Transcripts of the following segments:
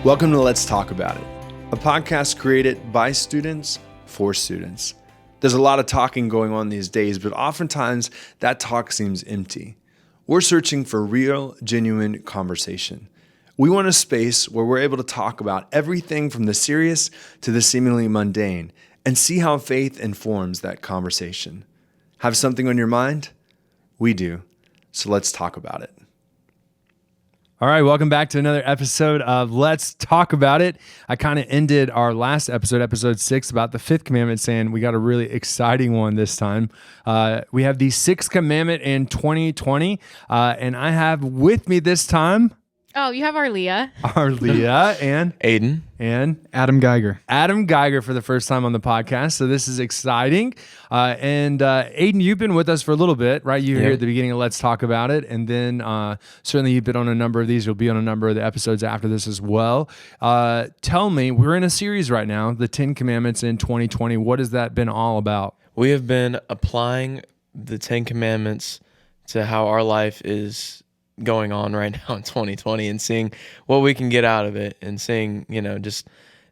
Welcome to Let's Talk About It, a podcast created by students for students. There's a lot of talking going on these days, but oftentimes that talk seems empty. We're searching for real, genuine conversation. We want a space where we're able to talk about everything from the serious to the seemingly mundane and see how faith informs that conversation. Have something on your mind? We do. So let's talk about it. All right, welcome back to another episode of Let's Talk About It. I kind of ended our last episode, episode 6, about the Fifth Commandment, saying we got a really exciting one this time. We have the Sixth Commandment in 2020, and I have with me this time... Oh, you have Arleah. Arleah and... Aiden. And... Adam Geiger. Adam Geiger for the first time on the podcast, so this is exciting. And Aiden, you've been with us for a little bit, right? You were here at the beginning of Let's Talk About It, and then certainly you've been on a number of these. You'll be on a number of the episodes after this as well. Tell me, we're in a series right now, the 10 Commandments in 2020. What has that been all about? We have been applying the 10 Commandments to how our life is going on right now in 2020 and seeing what we can get out of it and seeing, just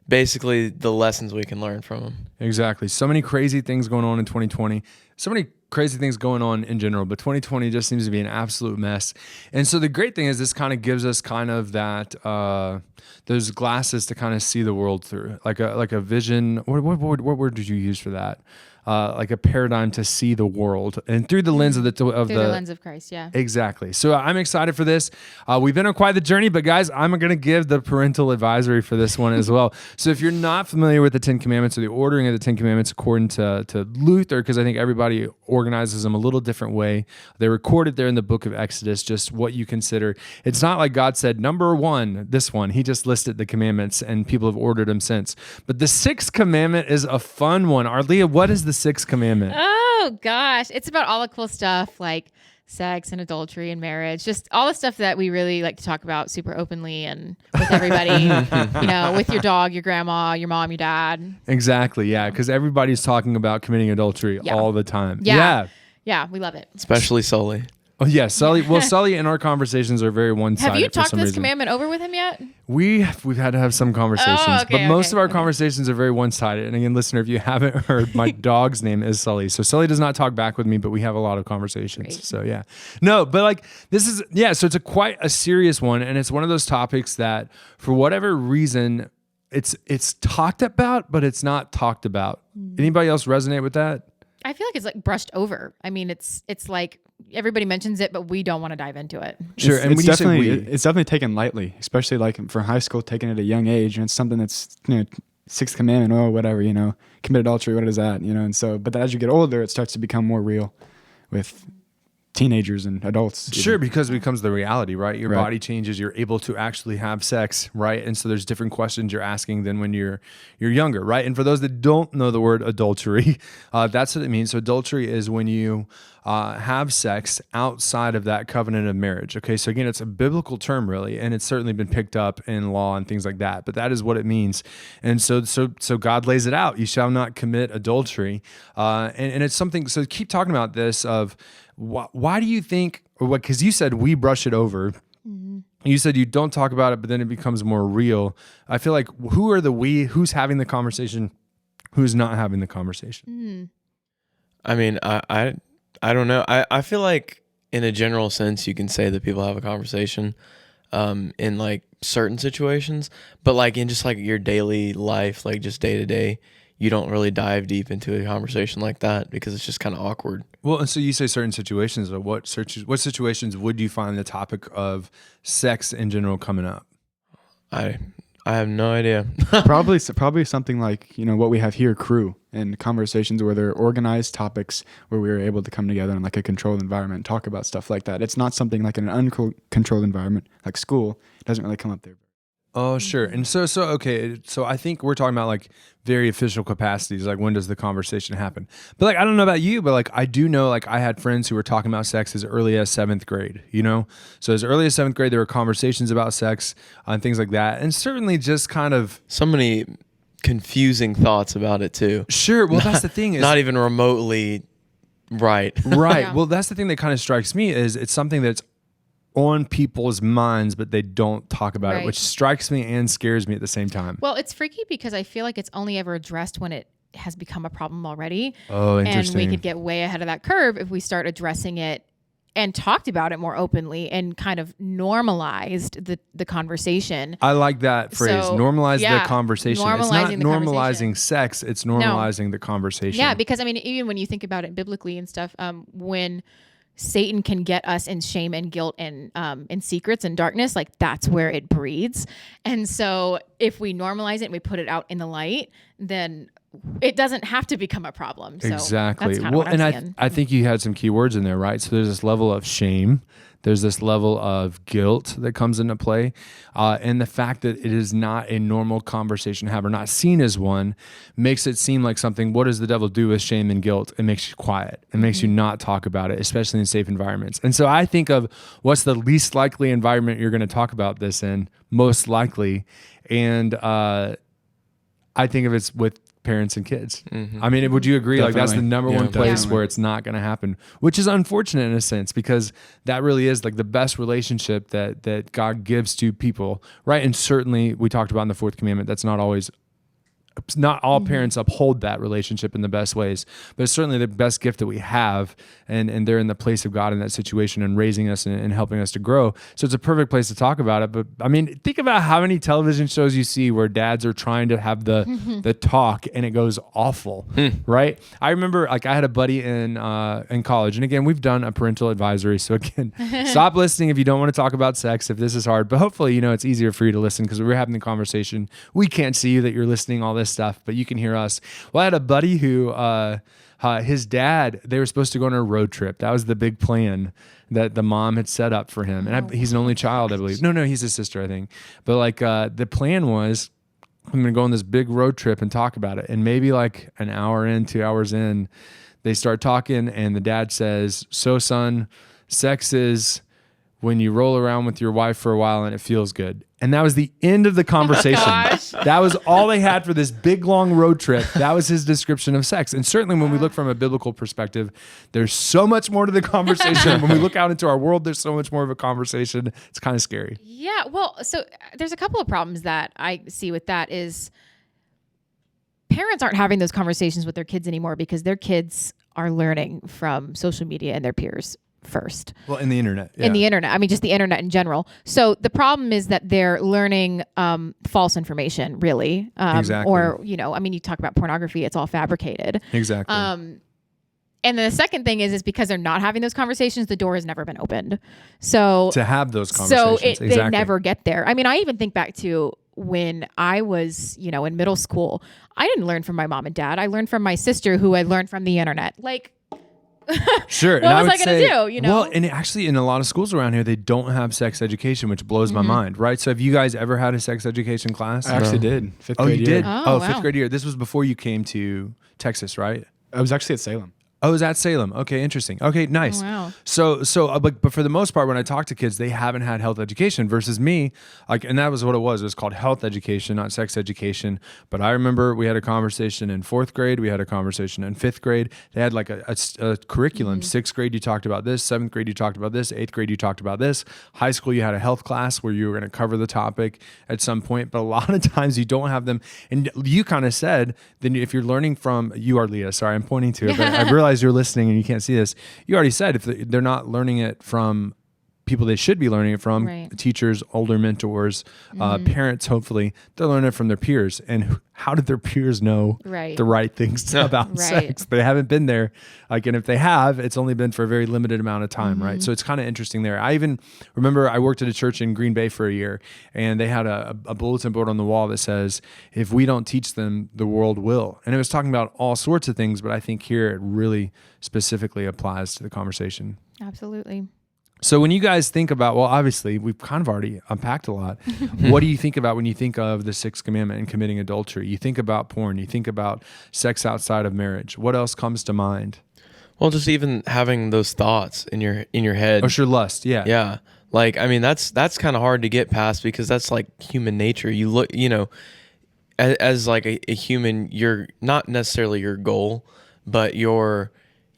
basically the lessons we can learn from them. Exactly. So many crazy things going on in 2020. So many crazy things going on in general, but 2020 just seems to be an absolute mess. And so the great thing is this kind of gives us kind of that, those glasses to kind of see the world through, like a vision. What word did you use for that? Like a paradigm to see the world, and through the lens of the lens of Christ, yeah. Exactly. So I'm excited for this. We've been on quite the journey, but guys, I'm going to give the parental advisory for this one as well. So if you're not familiar with the 10 Commandments or the ordering of the 10 Commandments according to Luther, because I think everybody organizes them a little different way. They recorded there in the book of Exodus, just what you consider. It's not like God said, number one, this one. He just listed the commandments and people have ordered them since. But the Sixth Commandment is a fun one. Arleah, what is the Sixth Commandment? Oh gosh, it's about all the cool stuff like sex and adultery and marriage, just all the stuff that we really like to talk about super openly and with everybody, with your dog, your grandma, your mom, your dad. Exactly, yeah, because everybody's talking about committing adultery all the time. Yeah, we love it. Especially Sully. Oh yeah, Sully. Well, Sully and our conversations are very one-sided. Have you talked this reason. Commandment over with him yet? We've had to have some conversations, but most of our okay. conversations are very one-sided. And again, listener, if you haven't heard, my dog's name is Sully. So Sully does not talk back with me, but we have a lot of conversations. Great. So yeah, no, but like this is So it's quite a serious one, and it's one of those topics that, for whatever reason, it's talked about, but it's not talked about. Anybody else resonate with that? I feel like it's like brushed over. I mean, it's like everybody mentions it, but we don't want to dive into it. Sure, and it's definitely taken lightly, especially like for high school, taken at a young age, and it's something that's Sixth Commandment, whatever, commit adultery, what is that, and so, but as you get older, it starts to become more real with teenagers and adults. Sure, because it becomes the reality, right? Your body changes, you're able to actually have sex, right? And so there's different questions you're asking than when you're younger, right? And for those that don't know the word adultery, that's what it means. So adultery is when you have sex outside of that covenant of marriage. Okay, so again, it's a biblical term really, and it's certainly been picked up in law and things like that, but that is what it means. And so God lays it out. You shall not commit adultery. And it's something, so keep talking about this of why do you think, or what, because you said we brush it over. Mm-hmm. You said you don't talk about it, but then it becomes more real. I feel like who are the we? Who's having the conversation? Who's not having the conversation? I mean, I don't know. I feel like in a general sense, you can say that people have a conversation in like certain situations, but like in just like your daily life, like just day to day, you don't really dive deep into a conversation like that because it's just kind of awkward. Well, and so you say certain situations, but what situations would you find the topic of sex in general coming up? I have no idea. Probably something like, what we have here, crew, and conversations where they're organized topics where we are able to come together in like a controlled environment and talk about stuff like that. It's not something like in an uncontrolled environment like school. It doesn't really come up there. Oh, sure. And so okay. So I think we're talking about like very official capacities, like when does the conversation happen? But like, I don't know about you, but like, I do know, like I had friends who were talking about sex as early as 7th grade, So as early as 7th grade, there were conversations about sex and things like that. And certainly just kind of... So many confusing thoughts about it too. Sure. Well, that's the thing is... Not even remotely right. Right. Yeah. Well, that's the thing that kind of strikes me is it's something that's on people's minds, but they don't talk about it, which strikes me and scares me at the same time. Well, it's freaky because I feel like it's only ever addressed when it has become a problem already. Oh, interesting. And we could get way ahead of that curve if we start addressing it and talked about it more openly and kind of normalized the conversation. I like that phrase. So, normalize the conversation. It's not normalizing sex. It's normalizing the conversation. Yeah, because I mean, even when you think about it biblically and stuff, when Satan can get us in shame and guilt and in secrets and darkness, like that's where it breeds. And so if we normalize it and we put it out in the light, then it doesn't have to become a problem. So exactly. That's well, and I think you had some key words in there, right? So there's this level of shame. There's this level of guilt that comes into play. And the fact that it is not a normal conversation to have or not seen as one makes it seem like something. What does the devil do with shame and guilt? It makes you quiet. It makes you not talk about it, especially in safe environments. And so I think of what's the least likely environment you're going to talk about this in, most likely. And I think of it's with parents and kids. I mean, would you agree? Definitely. Like that's the number one place Definitely. where it's not going to happen, which is unfortunate in a sense, because that really is like the best relationship that God gives to people, right? And certainly we talked about in the fourth commandment, that's not always, not all parents uphold that relationship in the best ways, but it's certainly the best gift that we have. And they're in the place of God in that situation and raising us and helping us to grow. So it's a perfect place to talk about it. But I mean, think about how many television shows you see where dads are trying to have the talk and it goes awful, right? I remember like I had a buddy in college, and again, we've done a parental advisory. So again, stop listening if you don't want to talk about sex, if this is hard, but hopefully, it's easier for you to listen because we're having the conversation. We can't see you that you're listening, all this stuff, but you can hear us. Well, I had a buddy who, his dad, they were supposed to go on a road trip. That was the big plan that the mom had set up for him. And he's an only child, I believe. No, he's his sister, I think. But like the plan was, I'm going to go on this big road trip and talk about it. And maybe like an hour in, 2 hours in, they start talking and the dad says, so son, sex is when you roll around with your wife for a while and it feels good. And that was the end of the conversation. That was all they had for this big, long road trip. That was his description of sex. And certainly when we look from a biblical perspective, there's so much more to the conversation. When we look out into our world, there's so much more of a conversation. It's kind of scary. Yeah, well, so there's a couple of problems that I see with that is parents aren't having those conversations with their kids anymore because their kids are learning from social media and their peers first. Well, in the internet. Yeah. In the internet. I mean, just the internet in general. So the problem is that they're learning false information, really. Exactly. Or, I mean, you talk about pornography, it's all fabricated. Exactly. And then the second thing is because they're not having those conversations, the door has never been opened. So to have those conversations. So they never get there. I mean, I even think back to when I was, in middle school, I didn't learn from my mom and dad. I learned from my sister who I learned from the internet. Like, sure. What was I going to do? Well, and actually in a lot of schools around here, they don't have sex education, which blows my mind, right? So have you guys ever had a sex education class? I actually did. Fifth Oh, grade you year. did? Oh, Fifth wow. grade year. This was before you came to Texas, right? I was actually at Salem. Oh, it was at Salem. Okay, interesting. Okay, nice. Oh, wow. So, but for the most part, when I talk to kids, they haven't had health education versus me. Like, and that was what it was. It was called health education, not sex education. But I remember we had a conversation in fourth grade. We had a conversation in fifth grade. They had like a curriculum. Sixth grade, you talked about this. Seventh grade, you talked about this. Eighth grade, you talked about this. High school, you had a health class where you were going to cover the topic at some point. But a lot of times you don't have them. And you kind of said, then if you're learning from, you are Leah, sorry, I'm pointing to it, but I realize you're listening and you can't see this. You already said if they're not learning it from people they should be learning it from, Right. teachers, older mentors, parents, hopefully, they're learning it from their peers. And how did their peers know Right. the right things about Right. sex? They haven't been there. Like, and if they have, it's only been for a very limited amount of time, right? So it's kind of interesting there. I even remember I worked at a church in Green Bay for a year, and they had a bulletin board on the wall that says, if we don't teach them, the world will. And it was talking about all sorts of things, but I think here it really specifically applies to the conversation. Absolutely. So when you guys think about, well, obviously we've kind of already unpacked a lot. What do you think about when you think of the Sixth Commandment and committing adultery? You think about porn, you think about sex outside of marriage. What else comes to mind? Well, just even having those thoughts in your head. Oh, sure, lust. Yeah. Yeah. Like, I mean, that's kind of hard to get past because that's like human nature. You look, as like a human, you're not necessarily your goal, but your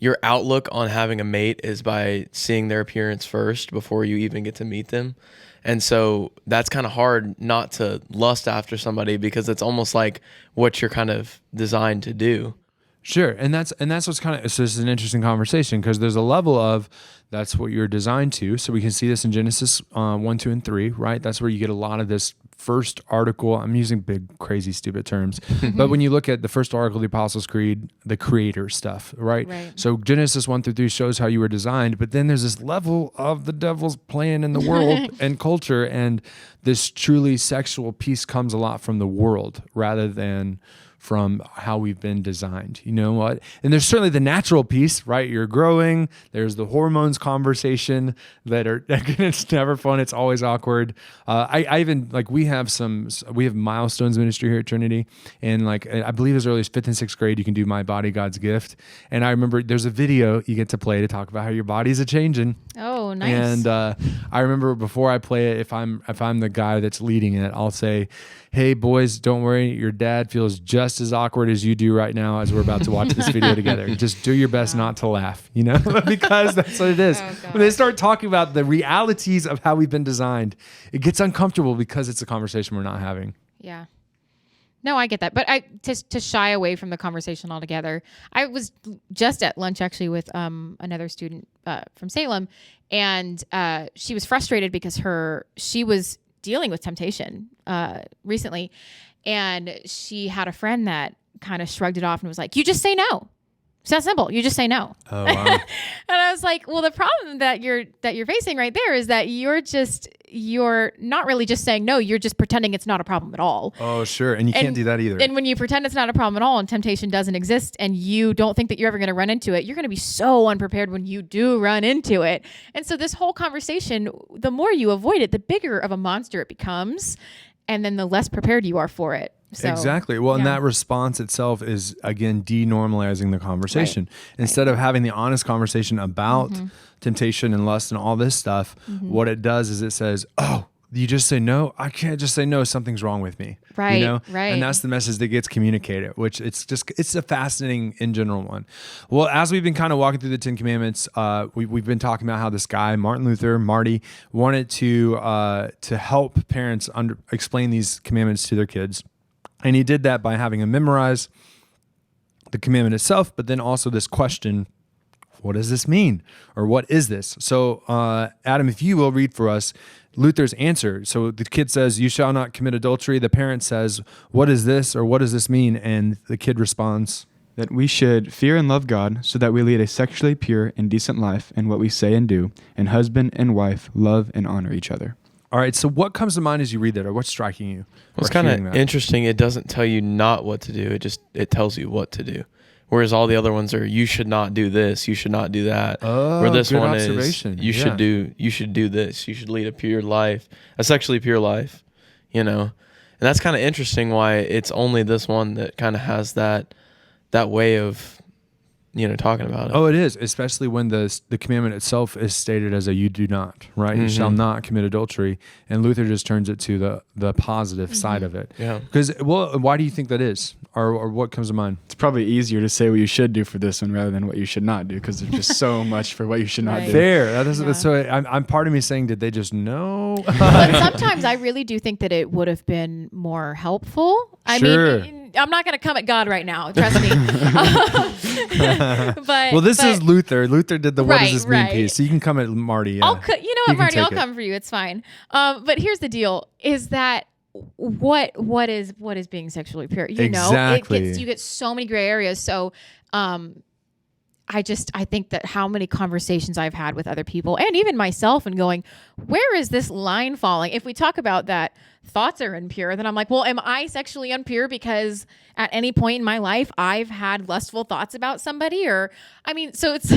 your outlook on having a mate is by seeing their appearance first before you even get to meet them. And so that's kind of hard not to lust after somebody, because it's almost like what you're kind of designed to do. Sure, and that's what's kind of, so this is an interesting conversation, because there's a level of that's what you're designed to. So we can see this in Genesis 1, 2, and 3, right? That's where you get a lot of this first article. I'm using big, crazy, stupid terms, but when you look at the first article of the Apostles' Creed, the creator stuff, right? So Genesis 1 through 3 shows how you were designed, but then there's this level of the devil's plan in the world and culture, and this truly sexual piece comes a lot from the world rather than from how we've been designed. You know what? And there's certainly the natural piece, right? You're growing. There's the hormones conversation that are, it's never fun. It's always awkward. I even, like, we have milestones ministry here at Trinity. And like, I believe as early as 5th and 6th grade, you can do My Body, God's Gift. And I remember there's a video you get to play to talk about how your body's a-changing. Oh, nice. And I remember before I play it, if I'm the guy that's leading it, I'll say, hey boys, don't worry, your dad feels just as awkward as you do right now as we're about to watch this video together. Just do your best not to laugh, you know, because that's what it is. When they start talking about the realities of how we've been designed, it gets uncomfortable because it's a conversation we're not having. Yeah. No, I get that. But to shy away from the conversation altogether, I was just at lunch actually with another student from Salem, and she was frustrated because she was dealing with temptation recently, and she had a friend that kind of shrugged it off and was like, you just say no. It's that simple. You just say no. Oh, wow. And I was like, well, the problem that you're facing right there is that you're not really just saying no. You're just pretending it's not a problem at all. Oh, sure. And you can't do that either. And when you pretend it's not a problem at all and temptation doesn't exist and you don't think that you're ever going to run into it, you're going to be so unprepared when you do run into it. And so this whole conversation, the more you avoid it, the bigger of a monster it becomes, and then the less prepared you are for it. So, exactly. Well, and that response itself is, again, denormalizing the conversation. Right. Instead of having the honest conversation about temptation and lust and all this stuff, what it does is it says, oh, you just say no? I can't just say no. Something's wrong with me. Right, you know? right. And that's the message that gets communicated, which it's a fascinating in general one. Well, as we've been kind of walking through the 10 Commandments, we've been talking about how this guy, Marty, wanted to help parents explain these commandments to their kids. And he did that by having them memorize the commandment itself, but then also this question, what does this mean? Or what is this? So, Adam, if you will read for us Luther's answer. So the kid says, you shall not commit adultery. The parent says, what is this? Or what does this mean? And the kid responds, that we should fear and love God so that we lead a sexually pure and decent life in what we say and do, and husband and wife love and honor each other. All right, so what comes to mind as you read that, or what's striking you? Well, it's kind of interesting. It doesn't tell you not what to do. It tells you what to do. Whereas all the other ones are, you should not do this, you should not do that. Oh, where this good one observation. is, you should do this. You should lead a pure life, a sexually pure life. You know, and that's kind of interesting. Why it's only this one that kind of has that way of, you know, talking about it. Oh, it is, especially when the commandment itself is stated as a you do not, right? You shall not commit adultery. And Luther just turns it to the positive side of it. Yeah. Because, well, why do you think that is? Or what comes to mind? It's probably easier to say what you should do for this one rather than what you should not do, because there's just so much for what you should not do. Fair. So I'm part of me saying, did they just know? But sometimes I really do think that it would have been more helpful. I mean, I'm not going to come at God right now. Trust me. But this is Luther. Luther did the what does this mean piece. So you can come at Marty. You know what, Marty? I'll come for you. It's fine. But here's the deal: is that what is being sexually pure? You know, you get so many gray areas. So, I think that how many conversations I've had with other people and even myself and going, where is this line falling? If we talk about that thoughts are impure, then I'm like, well, am I sexually impure because at any point in my life I've had lustful thoughts about somebody? Or, I mean, so it's,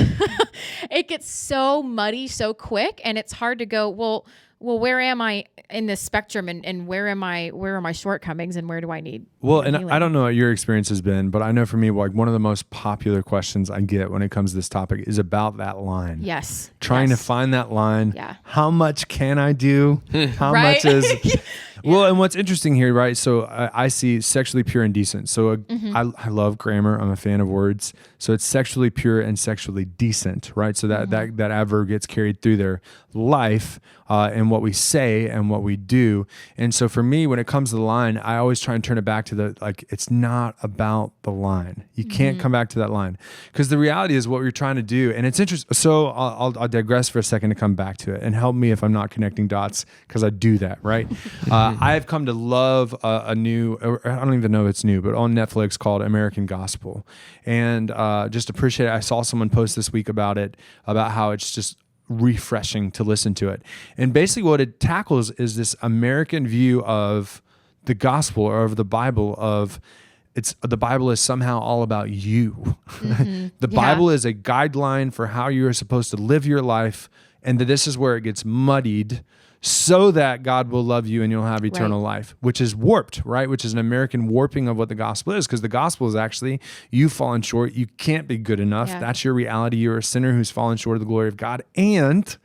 it gets so muddy so quick, and it's hard to go, well, where am I in this spectrum, and where are my shortcomings, and where do I need? Well, and healing? I don't know what your experience has been, but I know for me, like, one of the most popular questions I get when it comes to this topic is about that line. Yes. Trying to find that line. Yeah. How much can I do? How much is... Well, and what's interesting here, right? So I see sexually pure and decent. So I love grammar. I'm a fan of words. So it's sexually pure and sexually decent, right? So that adverb gets carried through their life and what we say and what we do. And so for me, when it comes to the line, I always try and turn it back to it's not about the line. You can't come back to that line, because the reality is what we're trying to do. And it's interesting. So I'll digress for a second to come back to it, and help me if I'm not connecting dots, because I do that, right? I've come to love a new, I don't even know if it's new, but on Netflix, called American Gospel. And just appreciate it. I saw someone post this week about it, about how it's just refreshing to listen to it. And basically what it tackles is this American view of the gospel, or of the Bible, the Bible is somehow all about you. The Bible is a guideline for how you are supposed to live your life, and that this is where it gets muddied, so that God will love you and you'll have eternal life, which is warped, right? Which is an American warping of what the gospel is, because the gospel is actually, you've fallen short, you can't be good enough. That's your reality. You're a sinner who's fallen short of the glory of God, and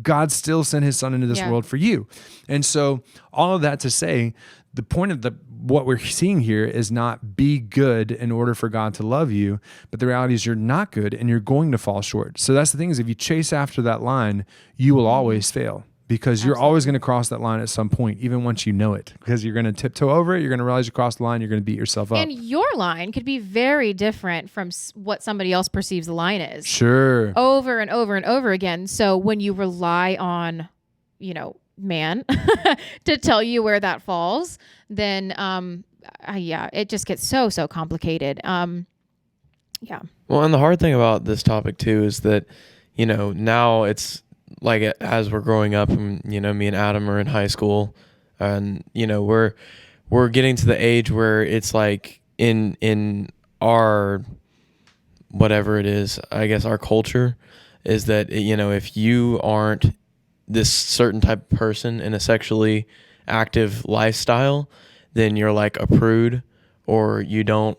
God still sent his son into this world for you. And so all of that to say, the point of what we're seeing here is not be good in order for God to love you, but the reality is you're not good and you're going to fall short. So that's the thing, is if you chase after that line, you will always fail, because you're always going to cross that line at some point, even once you know it, because you're going to tiptoe over it. You're going to realize you crossed the line. You're going to beat yourself up. And your line could be very different from what somebody else perceives the line is. Sure. Over and over and over again. So when you rely on, man to tell you where that falls, then it just gets so complicated. Well, and the hard thing about this topic too is that, now it's like, as we're growing up, and me and Adam are in high school, and we're getting to the age where it's like in our, whatever it is, I guess our culture is that, if you aren't this certain type of person in a sexually active lifestyle, then you're like a prude, or you don't,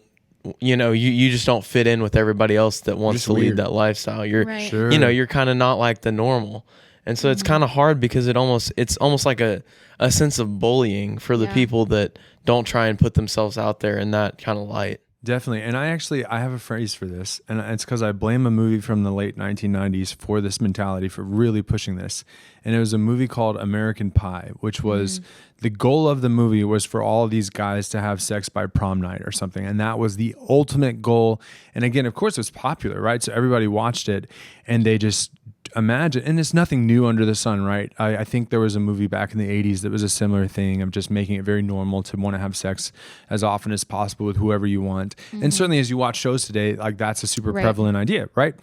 you just don't fit in with everybody else that wants to lead that lifestyle. You're, you're kind of not like the normal. And so it's kind of hard, because it's almost like a sense of bullying for the people that don't try and put themselves out there in that kind of light. Definitely. And I have a phrase for this, and it's because I blame a movie from the late 1990s for this mentality, for really pushing this. And it was a movie called American Pie, which was the goal of the movie was for all of these guys to have sex by prom night or something. And that was the ultimate goal. And again, of course, it was popular, right? So everybody watched it, and they just imagine, and it's nothing new under the sun, right? I think there was a movie back in the 80s that was a similar thing of just making it very normal to want to have sex as often as possible with whoever you want. And certainly as you watch shows today, like that's a super prevalent idea, right?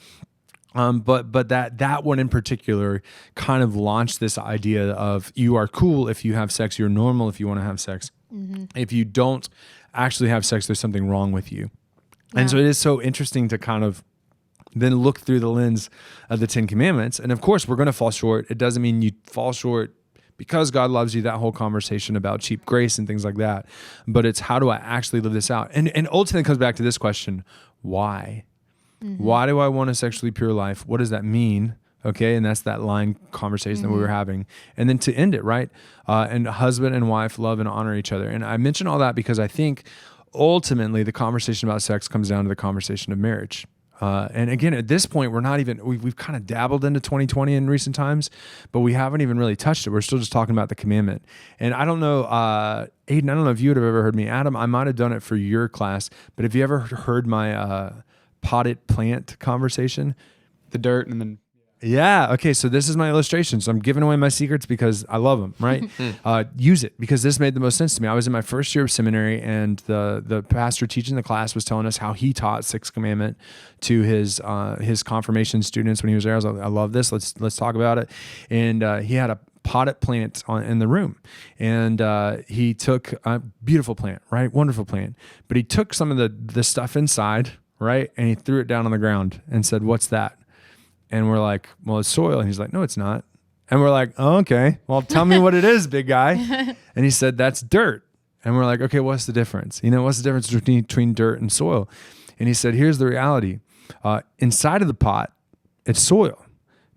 But that one in particular kind of launched this idea of, you are cool if you have sex, you're normal if you want to have sex. If you don't actually have sex, there's something wrong with you. And so it is so interesting to kind of then look through the lens of the 10 Commandments. And of course, we're going to fall short. It doesn't mean you fall short because God loves you, that whole conversation about cheap grace and things like that. But it's, how do I actually live this out? And ultimately it comes back to this question: why? Why do I want a sexually pure life? What does that mean? Okay, and that's that line conversation that we were having. And then to end it, right? And husband and wife love and honor each other. And I mention all that because I think ultimately the conversation about sex comes down to the conversation of marriage. And again, at this point, we've kind of dabbled into 2020 in recent times, but we haven't even really touched it. We're still just talking about the commandment. And I don't know, Aiden, I don't know if you would have ever heard me. Adam, I might have done it for your class, but have you ever heard my potted plant conversation? The dirt and then... Yeah. Okay. So this is my illustration. So I'm giving away my secrets because I love them, right? Use it, because this made the most sense to me. I was in my first year of seminary, and the pastor teaching the class was telling us how he taught Sixth Commandment to his confirmation students when he was there. I was like, I love this. Let's talk about it. And he had a potted plant in the room, and he took a beautiful plant, right? Wonderful plant. But he took some of the stuff inside, right? And he threw it down on the ground and said, "What's that?" And we're like, "Well, it's soil." And he's like, "No, it's not." And we're like, "Oh, okay. Well, tell me what it is, big guy." And he said, "That's dirt." And we're like, "Okay, what's the difference? What's the difference between dirt and soil?" And he said, "Here's the reality. Inside of the pot, it's soil.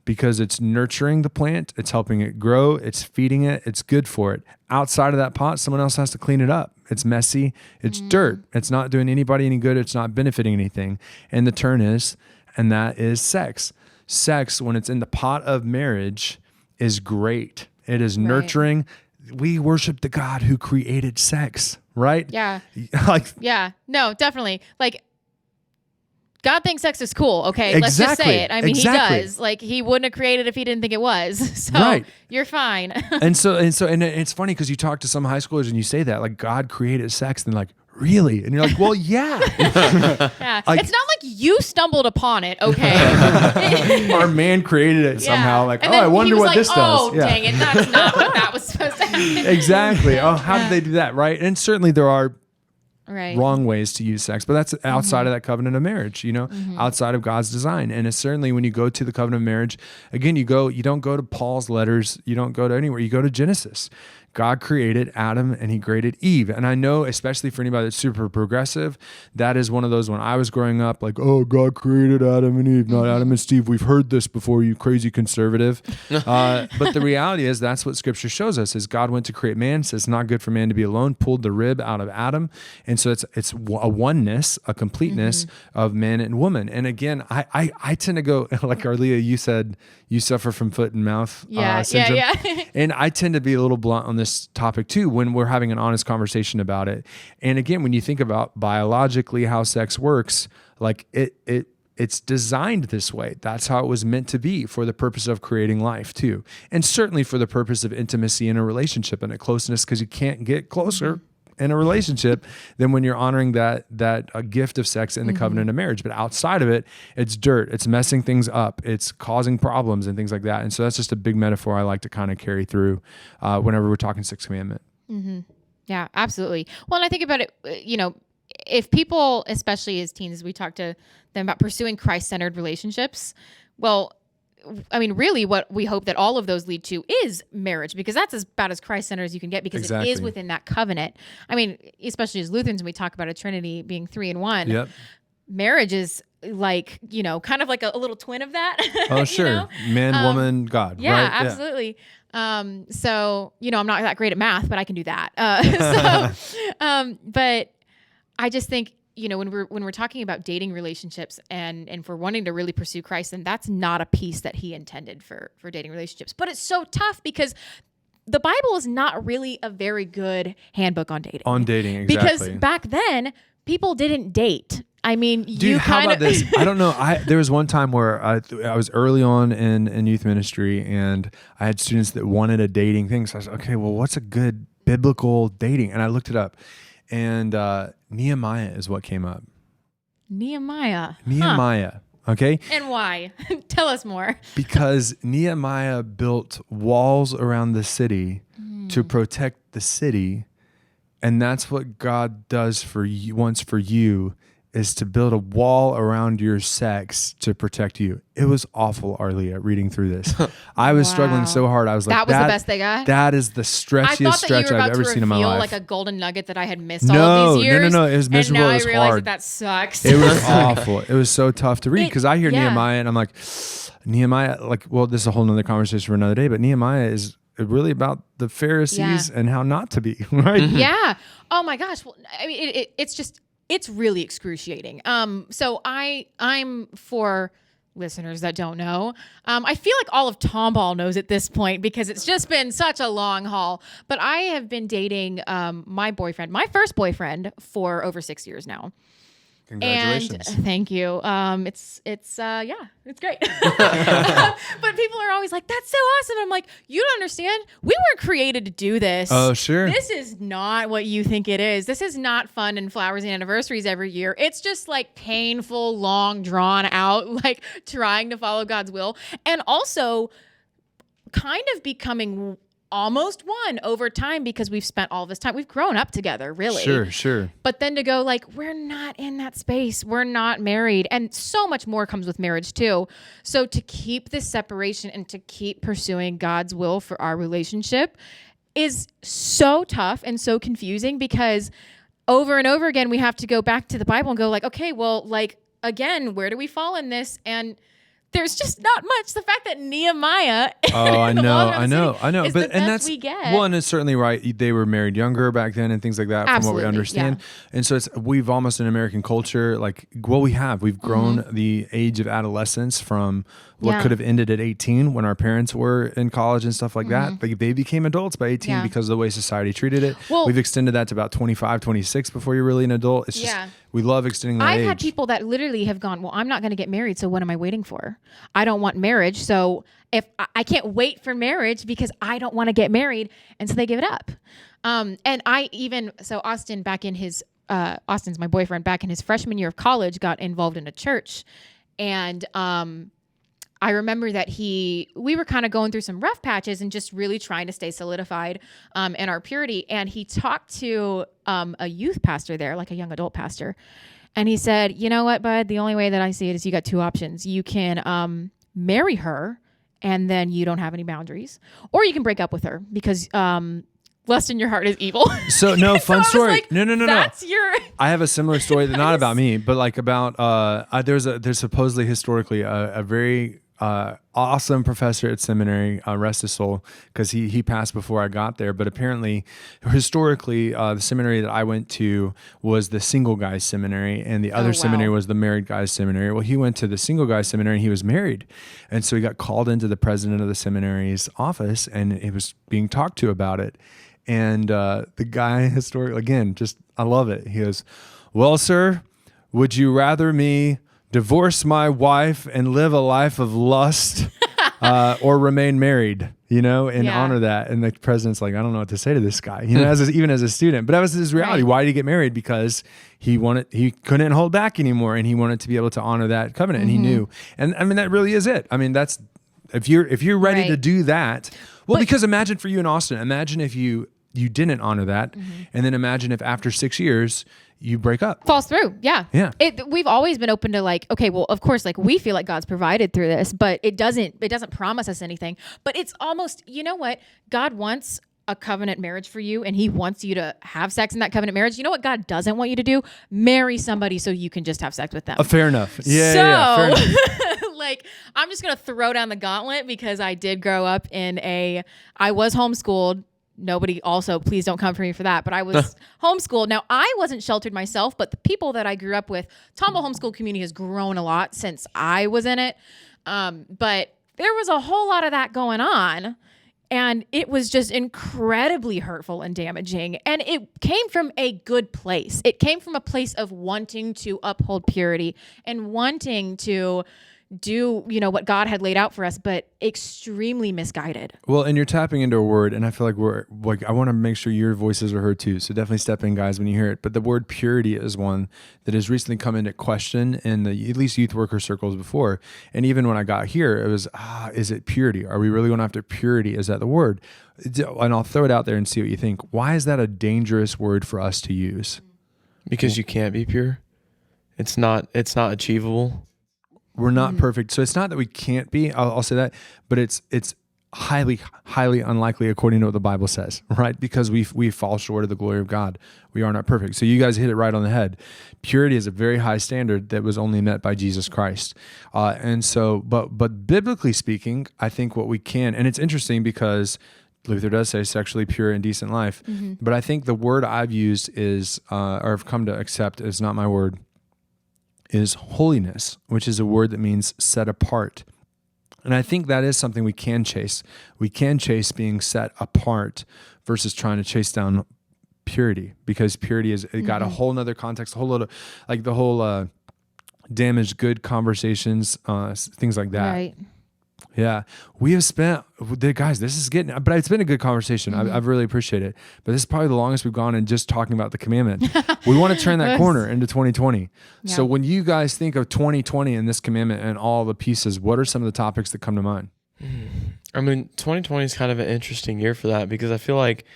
because it's nurturing the plant, it's helping it grow, it's feeding it, it's good for it. Outside of that pot, someone else has to clean it up. It's messy, it's dirt. It's not doing anybody any good, it's not benefiting anything. And the turn is, and that is sex. Sex, when it's in the pot of marriage, is great. It is nurturing. We worship the God who created sex, right? Yeah. Like, yeah. No, definitely. Like, God thinks sex is cool. Okay, let's just say it. I mean, he does. Like, he wouldn't have created it if he didn't think it was. So you're fine. and it's funny because you talk to some high schoolers and you say that, like, God created sex, and they're like, really? And you're like, well, yeah. Yeah. Like, it's not like you stumbled upon it, okay? Our man created it somehow. Like, and I wonder what this does. Oh, dang it. That's not what that was supposed to happen. Exactly. Oh, how did they do that? Right. And certainly there are wrong ways to use sex, but that's outside of that covenant of marriage, outside of God's design. And it's certainly when you go to the covenant of marriage, again, you don't go to Paul's letters, you don't go to anywhere, you go to Genesis. God created Adam and he created Eve. And I know, especially for anybody that's super progressive, that is one of those, when I was growing up, like, oh, God created Adam and Eve, not Adam and Steve. We've heard this before, you crazy conservative. But the reality is that's what scripture shows us, is God went to create man, says it's not good for man to be alone, pulled the rib out of Adam. And so it's a oneness, a completeness of man and woman. And again, I tend to go, like Arlia, you said you suffer from foot and mouth syndrome. Yeah. And I tend to be a little blunt on this topic too, when we're having an honest conversation about it. And again, when you think about biologically how sex works, like it's designed this way. That's how it was meant to be, for the purpose of creating life too. And certainly for the purpose of intimacy in a relationship and a closeness, because you can't get closer in a relationship than when you're honoring that gift of sex in the covenant of marriage. But outside of it, it's dirt, it's messing things up, it's causing problems and things like that. And so that's just a big metaphor I like to kind of carry through whenever we're talking Sixth Commandment. Yeah, absolutely. Well, and I think about it, if people, especially as teens, we talk to them about pursuing Christ-centered relationships, well, I mean, really what we hope that all of those lead to is marriage, because that's about as Christ-centered as you can get, because it is within that covenant. I mean, especially as Lutherans, when we talk about a Trinity being 3 in 1, marriage is like, kind of like a little twin of that. Oh, sure. Man, woman, God. Yeah, right? Absolutely. So, I'm not that great at math, but I can do that. But I just think, when we're talking about dating relationships and for wanting to really pursue Christ, then that's not a piece that he intended for dating relationships. But it's so tough because the Bible is not really a very good handbook on dating. On dating, exactly. Because back then, people didn't date. I mean, dude, how about this? I don't know. There was one time where I was early on in youth ministry, and I had students that wanted a dating thing. So I was like, okay, well, what's a good biblical dating? And I looked it up. And Nehemiah is what came up. Nehemiah. Okay. And why? Tell us more. Because Nehemiah built walls around the city to protect the city. And that's what God does for you, wants for you, is to build a wall around your sex to protect you. It was awful, Arlia, reading through this. I was struggling so hard. I was like, that was the best they got? That is the stretchiest stretch I've ever seen in my life. Like a golden nugget that I had missed all these years. No. It was miserable. And now it was I realize hard. that sucks. It was awful. It was so tough to read because I hear Nehemiah and I'm like, Nehemiah, like, well, this is a whole nother conversation for another day, but Nehemiah is really about the Pharisees and how not to be, right? Yeah. Oh my gosh. Well, I mean, it's really excruciating. So I'm for listeners that don't know. I feel like all of Tomball knows at this point because it's just been such a long haul. But I have been dating my first boyfriend, for over 6 years now. Congratulations. And thank you. It's great. But people are always like, that's so awesome. I'm like, you don't understand. We weren't created to do this. Oh, sure. This is not what you think it is. This is not fun and flowers and anniversaries every year. It's just like painful, long, drawn out, like trying to follow God's will. And also kind of becoming almost one over time because we've spent all this time. We've grown up together, really. Sure. But then to go like, we're not in that space. We're not married. And so much more comes with marriage too. So to keep this separation and to keep pursuing God's will for our relationship is so tough and so confusing because over and over again, we have to go back to the Bible and go like, okay, well, like, again, where do we fall in this? And there's just not much. The fact that Nehemiah. Oh, I know. Is But the and best that's we get. one is certainly right. They were married younger back then and things like that, from what we Absolutely, understand. And so we've almost in American culture, like, well, we've grown the age of adolescence from what could have ended at 18 when our parents were in college and stuff like that. Like, they became adults by 18 because of the way society treated it. Well, we've extended that to about 25, 26 before you're really an adult. It's just, we love extending that age. I've had people that literally have gone, well, I'm not going to get married, so what am I waiting for? I don't want marriage, so if I can't wait for marriage because I don't want to get married, and so they give it up. And Austin, back in his Austin's my boyfriend, back in his freshman year of college, got involved in a church, and I remember that we were kind of going through some rough patches and just really trying to stay solidified in our purity. And he talked to a youth pastor there, like a young adult pastor. And he said, you know what, bud, the only way that I see it is you got two options. You can marry her and then you don't have any boundaries, or you can break up with her because lust in your heart is evil. So no, fun story. Like, no. That's your. I have a similar story, not about me, but like about there's supposedly historically a very awesome professor at seminary, rest his soul, because he passed before I got there. But apparently, historically, the seminary that I went to was the single guys seminary, and the other seminary was the married guys seminary. Well, he went to the single guys seminary, and he was married, and so he got called into the president of the seminary's office, and he was being talked to about it. And the guy, historically, again, just I love it. He goes, "Well, sir, would you rather me divorce my wife and live a life of lust or remain married, and honor that?" And the president's like, I don't know what to say to this guy, even as a student. But that was his reality. Right. Why did he get married? Because he couldn't hold back anymore, and he wanted to be able to honor that covenant, and he knew. And I mean, that really is it. I mean, that's if you're ready to do that. Well, because imagine for you in Austin, imagine if you didn't honor that, and then imagine if after 6 years you break up. Falls through. Yeah. We've always been open to like, okay, well, of course, like we feel like God's provided through this, but it doesn't promise us anything. But it's almost, you know what? God wants a covenant marriage for you, and he wants you to have sex in that covenant marriage. You know what God doesn't want you to do? Marry somebody so you can just have sex with them. Fair enough. Yeah. Fair enough. Like, I'm just going to throw down the gauntlet because I did grow up I was homeschooled. Nobody also, please don't come for me for that. But I was homeschooled. Now, I wasn't sheltered myself, but the people that I grew up with, Tomball homeschool community has grown a lot since I was in it. But there was a whole lot of that going on. And it was just incredibly hurtful and damaging. And it came from a good place. It came from a place of wanting to uphold purity and wanting to do, what God had laid out for us, but extremely misguided. Well, and you're tapping into a word, and I feel like I want to make sure your voices are heard too. So definitely step in, guys, when you hear it. But the word purity is one that has recently come into question in at least youth worker circles before. And even when I got here, it was, is it purity? Are we really going after purity? Is that the word? And I'll throw it out there and see what you think. Why is that a dangerous word for us to use? Because you can't be pure. It's not achievable. We're not perfect. So it's not that we can't be, I'll say that, but it's highly, highly unlikely according to what the Bible says, right? Because we fall short of the glory of God. We are not perfect. So you guys hit it right on the head. Purity is a very high standard that was only met by Jesus Christ. And so, but biblically speaking, I think what we can, and it's interesting because Luther does say sexually pure and decent life, but I think the word I've used is, or I've come to accept is not my word, is holiness, which is a word that means set apart. And I think that is something we can chase. We can chase being set apart versus trying to chase down purity, because purity has got a whole nother context, a whole lot of, like the whole damaged good conversations, things like that. Right. Yeah, we have spent, guys, this is getting, but it's been a good conversation. I've really appreciated it. But this is probably the longest we've gone in just talking about the commandment. We want to turn that corner into 2020. Yeah. So when you guys think of 2020 and this commandment and all the pieces, what are some of the topics that come to mind? I mean, 2020 is kind of an interesting year for that, because I feel like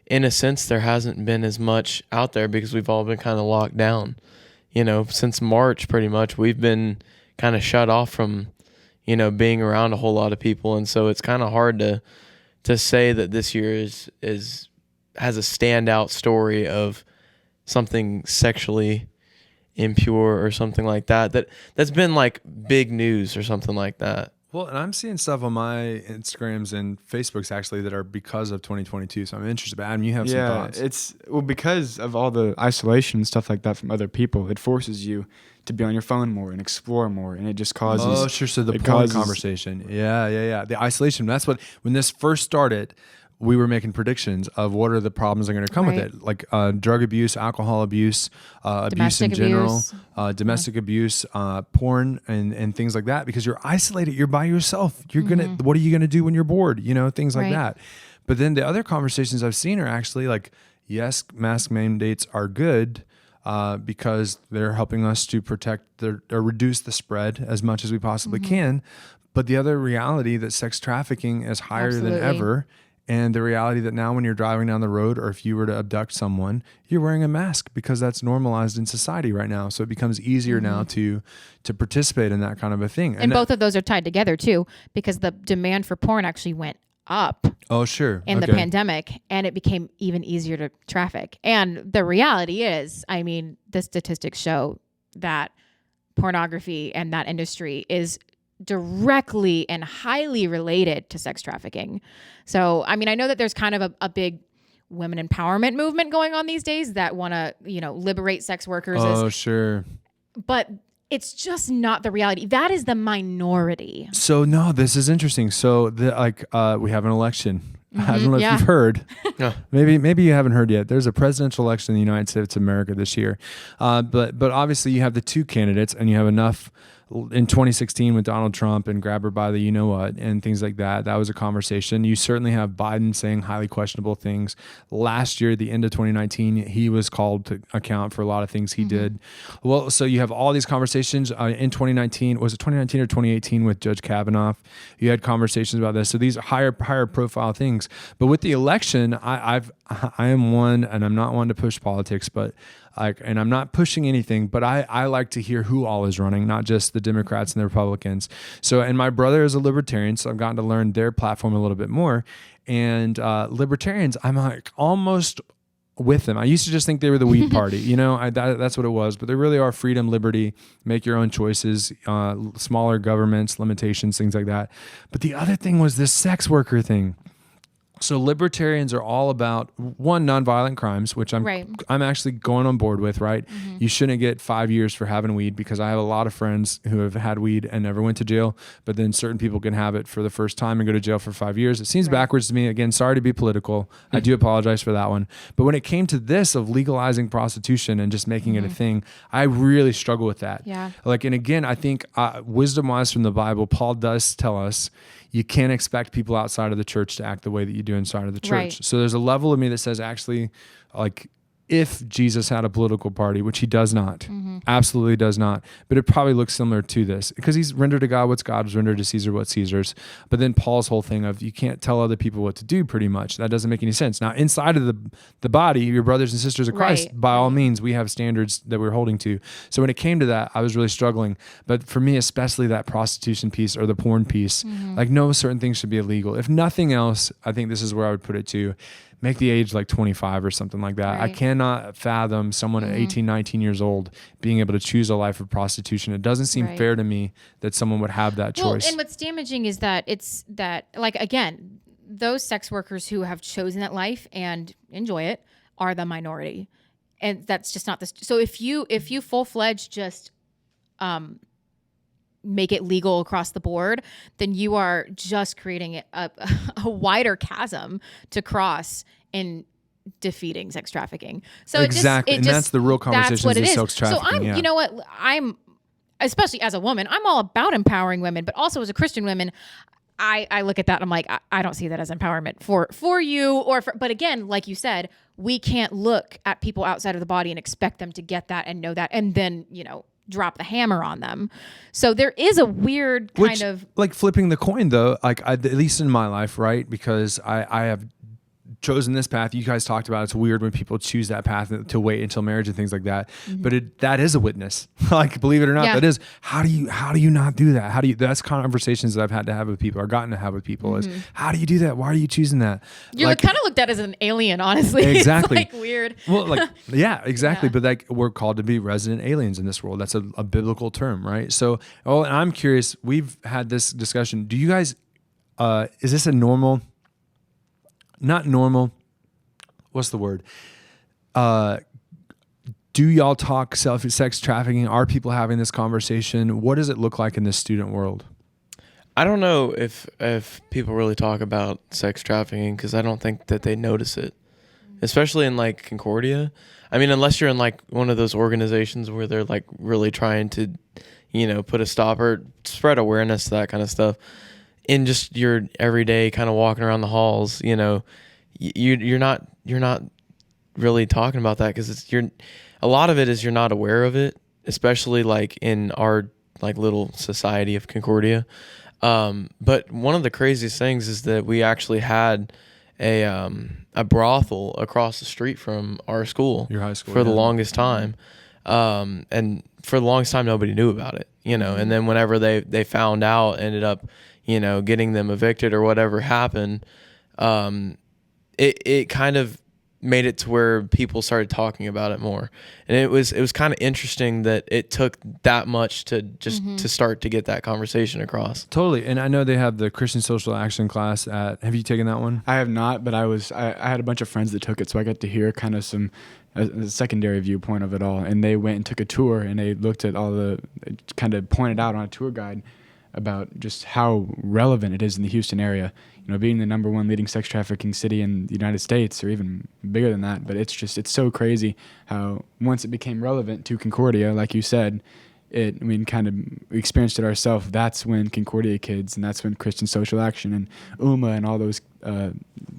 in a sense there hasn't been as much out there because we've all been kind of locked down. Since March, pretty much, we've been kind of shut off from being around a whole lot of people. And so it's kind of hard to say that this year has a standout story of something sexually impure or something like that. That's been like big news or something like that. Well, and I'm seeing stuff on my Instagrams and Facebooks actually that are because of 2022. So I'm interested. But Adam, you have some thoughts. It's because of all the isolation and stuff like that from other people. It forces you to be on your phone more and explore more, and it just causes. Oh, sure. So the porn conversation. Yeah. The isolation. That's what, when this first started, we were making predictions of what are the problems that are going to come with it, like drug abuse, alcohol abuse, abuse in general, domestic abuse, porn, and things like that. Because you're isolated, you're by yourself. You're gonna. What are you gonna do when you're bored? You know, things like that. But then the other conversations I've seen are actually like, yes, mask mandates are good. Because they're helping us to protect or reduce the spread as much as we possibly can. But the other reality that sex trafficking is higher than ever. And the reality that now when you're driving down the road, or if you were to abduct someone, you're wearing a mask because that's normalized in society right now. So it becomes easier now to participate in that kind of a thing. And both of those are tied together too, because the demand for porn actually went up. Oh, sure. In the pandemic, and it became even easier to traffic. And the reality is, I mean, the statistics show that pornography and that industry is directly and highly related to sex trafficking. So, I mean, I know that there's kind of a big women empowerment movement going on these days that want to, liberate sex workers. Oh, sure. But it's just not the reality. That is the minority. So, no, this is interesting. So, we have an election. I don't know if you've heard. Maybe you haven't heard yet. There's a presidential election in the United States of America this year. But obviously you have the two candidates, and you have enough in 2016 with Donald Trump and grab her by the you-know-what and things like that. That was a conversation. You certainly have Biden saying highly questionable things. Last year, the end of 2019, he was called to account for a lot of things he did. Well, so you have all these conversations in 2019. Was it 2019 or 2018 with Judge Kavanaugh? You had conversations about this. So these are higher profile things. But with the election, I am one, and I'm not one to push politics, but and I'm not pushing anything, but I like to hear who all is running, not just the Democrats and the Republicans. So, and my brother is a libertarian, so I've gotten to learn their platform a little bit more. And libertarians, I'm like almost with them. I used to just think they were the weed party, that's what it was. But they really are freedom, liberty, make your own choices, smaller governments, limitations, things like that. But the other thing was this sex worker thing. So libertarians are all about, one, nonviolent crimes, which I'm actually going on board with, right? You shouldn't get 5 years for having weed, because I have a lot of friends who have had weed and never went to jail, but then certain people can have it for the first time and go to jail for 5 years. It seems backwards to me. Again, sorry to be political. I do apologize for that one. But when it came to this of legalizing prostitution and just making it a thing, I really struggle with that. Yeah. And again, I think wisdom-wise from the Bible, Paul does tell us you can't expect people outside of the church to act the way that you do inside of the church. Right. So there's a level of me that says actually, if Jesus had a political party, which he does not, absolutely does not, but it probably looks similar to this, because he's rendered to God what's God's, rendered to Caesar what's Caesar's. But then Paul's whole thing of you can't tell other people what to do, pretty much. That doesn't make any sense. Now, inside of the body, your brothers and sisters of Christ, by all means, we have standards that we're holding to. So when it came to that, I was really struggling. But for me, especially that prostitution piece or the porn piece, no certain things should be illegal. If nothing else, I think this is where I would put it too. Make the age 25 or something like that. I cannot fathom someone at 18, 19 years old being able to choose a life of prostitution. It doesn't seem fair to me that someone would have that choice. And what's damaging is that it's that, again, those sex workers who have chosen that life and enjoy it are the minority. And that's just not this. So if you full-fledged just make it legal across the board, then you are just creating a wider chasm to cross in defeating sex trafficking. So exactly, and that's the real conversation is sex trafficking. So you know what, I'm, especially as a woman, I'm all about empowering women, but also as a Christian woman, I look at that and I'm like, I don't see that as empowerment for you but again, like you said, we can't look at people outside of the body and expect them to get that and know that and then, drop the hammer on them. So there is a weird kind of like flipping the coin though, at least in my life, right? Because I have chosen this path. You guys talked about it's weird when people choose that path to wait until marriage and things like that. But that is a witness. Like, believe it or not, that is. How do you not do that? That's conversations that I've had to have with people or gotten to have with people is, how do you do that? Why are you choosing that? You're like, kind of looked at as an alien, honestly. Exactly. It's like weird. Well, like, yeah, exactly. But like, we're called to be resident aliens in this world. That's a biblical term, right? So, and I'm curious, we've had this discussion. Do you guys, is this a normal, not normal, what's the word? Do y'all talk sex trafficking? Are people having this conversation? What does it look like in the student world? I don't know if people really talk about sex trafficking because I don't think that they notice it, especially in like Concordia. I mean, unless you're in like one of those organizations where they're like really trying to, put a stop or spread awareness to that kind of stuff. In just your everyday kind of walking around the halls, you're not really talking about that because a lot of it is you're not aware of it, especially like in our like little society of Concordia. But one of the craziest things is that we actually had a brothel across the street from our school, your high school, for the longest time. And for the longest time, nobody knew about it, and then whenever they found out, ended up, getting them evicted or whatever happened. It kind of made it to where people started talking about it more. And it was kind of interesting that it took that much to just to start to get that conversation across. Totally. And I know they have the Christian social action class have you taken that one? I have not, but I had a bunch of friends that took it, so I got to hear kind of a secondary viewpoint of it all. And they went and took a tour, and they looked at kind of pointed out on a tour guide about just how relevant it is in the Houston area. Being the number one leading sex trafficking city in the United States, or even bigger than that. But it's so crazy how once it became relevant to Concordia, like you said, we kind of experienced it ourselves. That's when Concordia kids, and that's when Christian Social Action and UMA and all those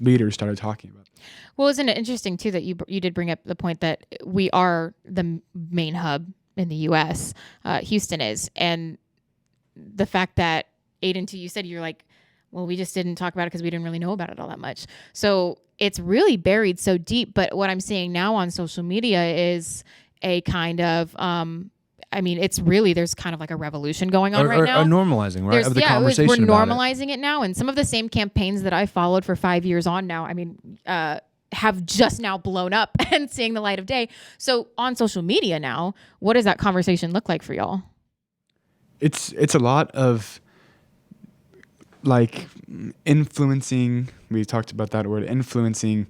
leaders started talking about it. Well, isn't it interesting too that you did bring up the point that we are the main hub in the U.S. Houston is, and the fact that Aiden, too, you said you're like, well, we just didn't talk about it because we didn't really know about it all that much. So it's really buried so deep. But what I'm seeing now on social media is a kind of, it's really, there's kind of like a revolution going on right now. A normalizing, right? Of the conversation we're about normalizing it now. And some of the same campaigns that I followed for 5 years on now, have just now blown up and seeing the light of day. So on social media now, what does that conversation look like for y'all? It's a lot of like influencing. We talked about that word, influencing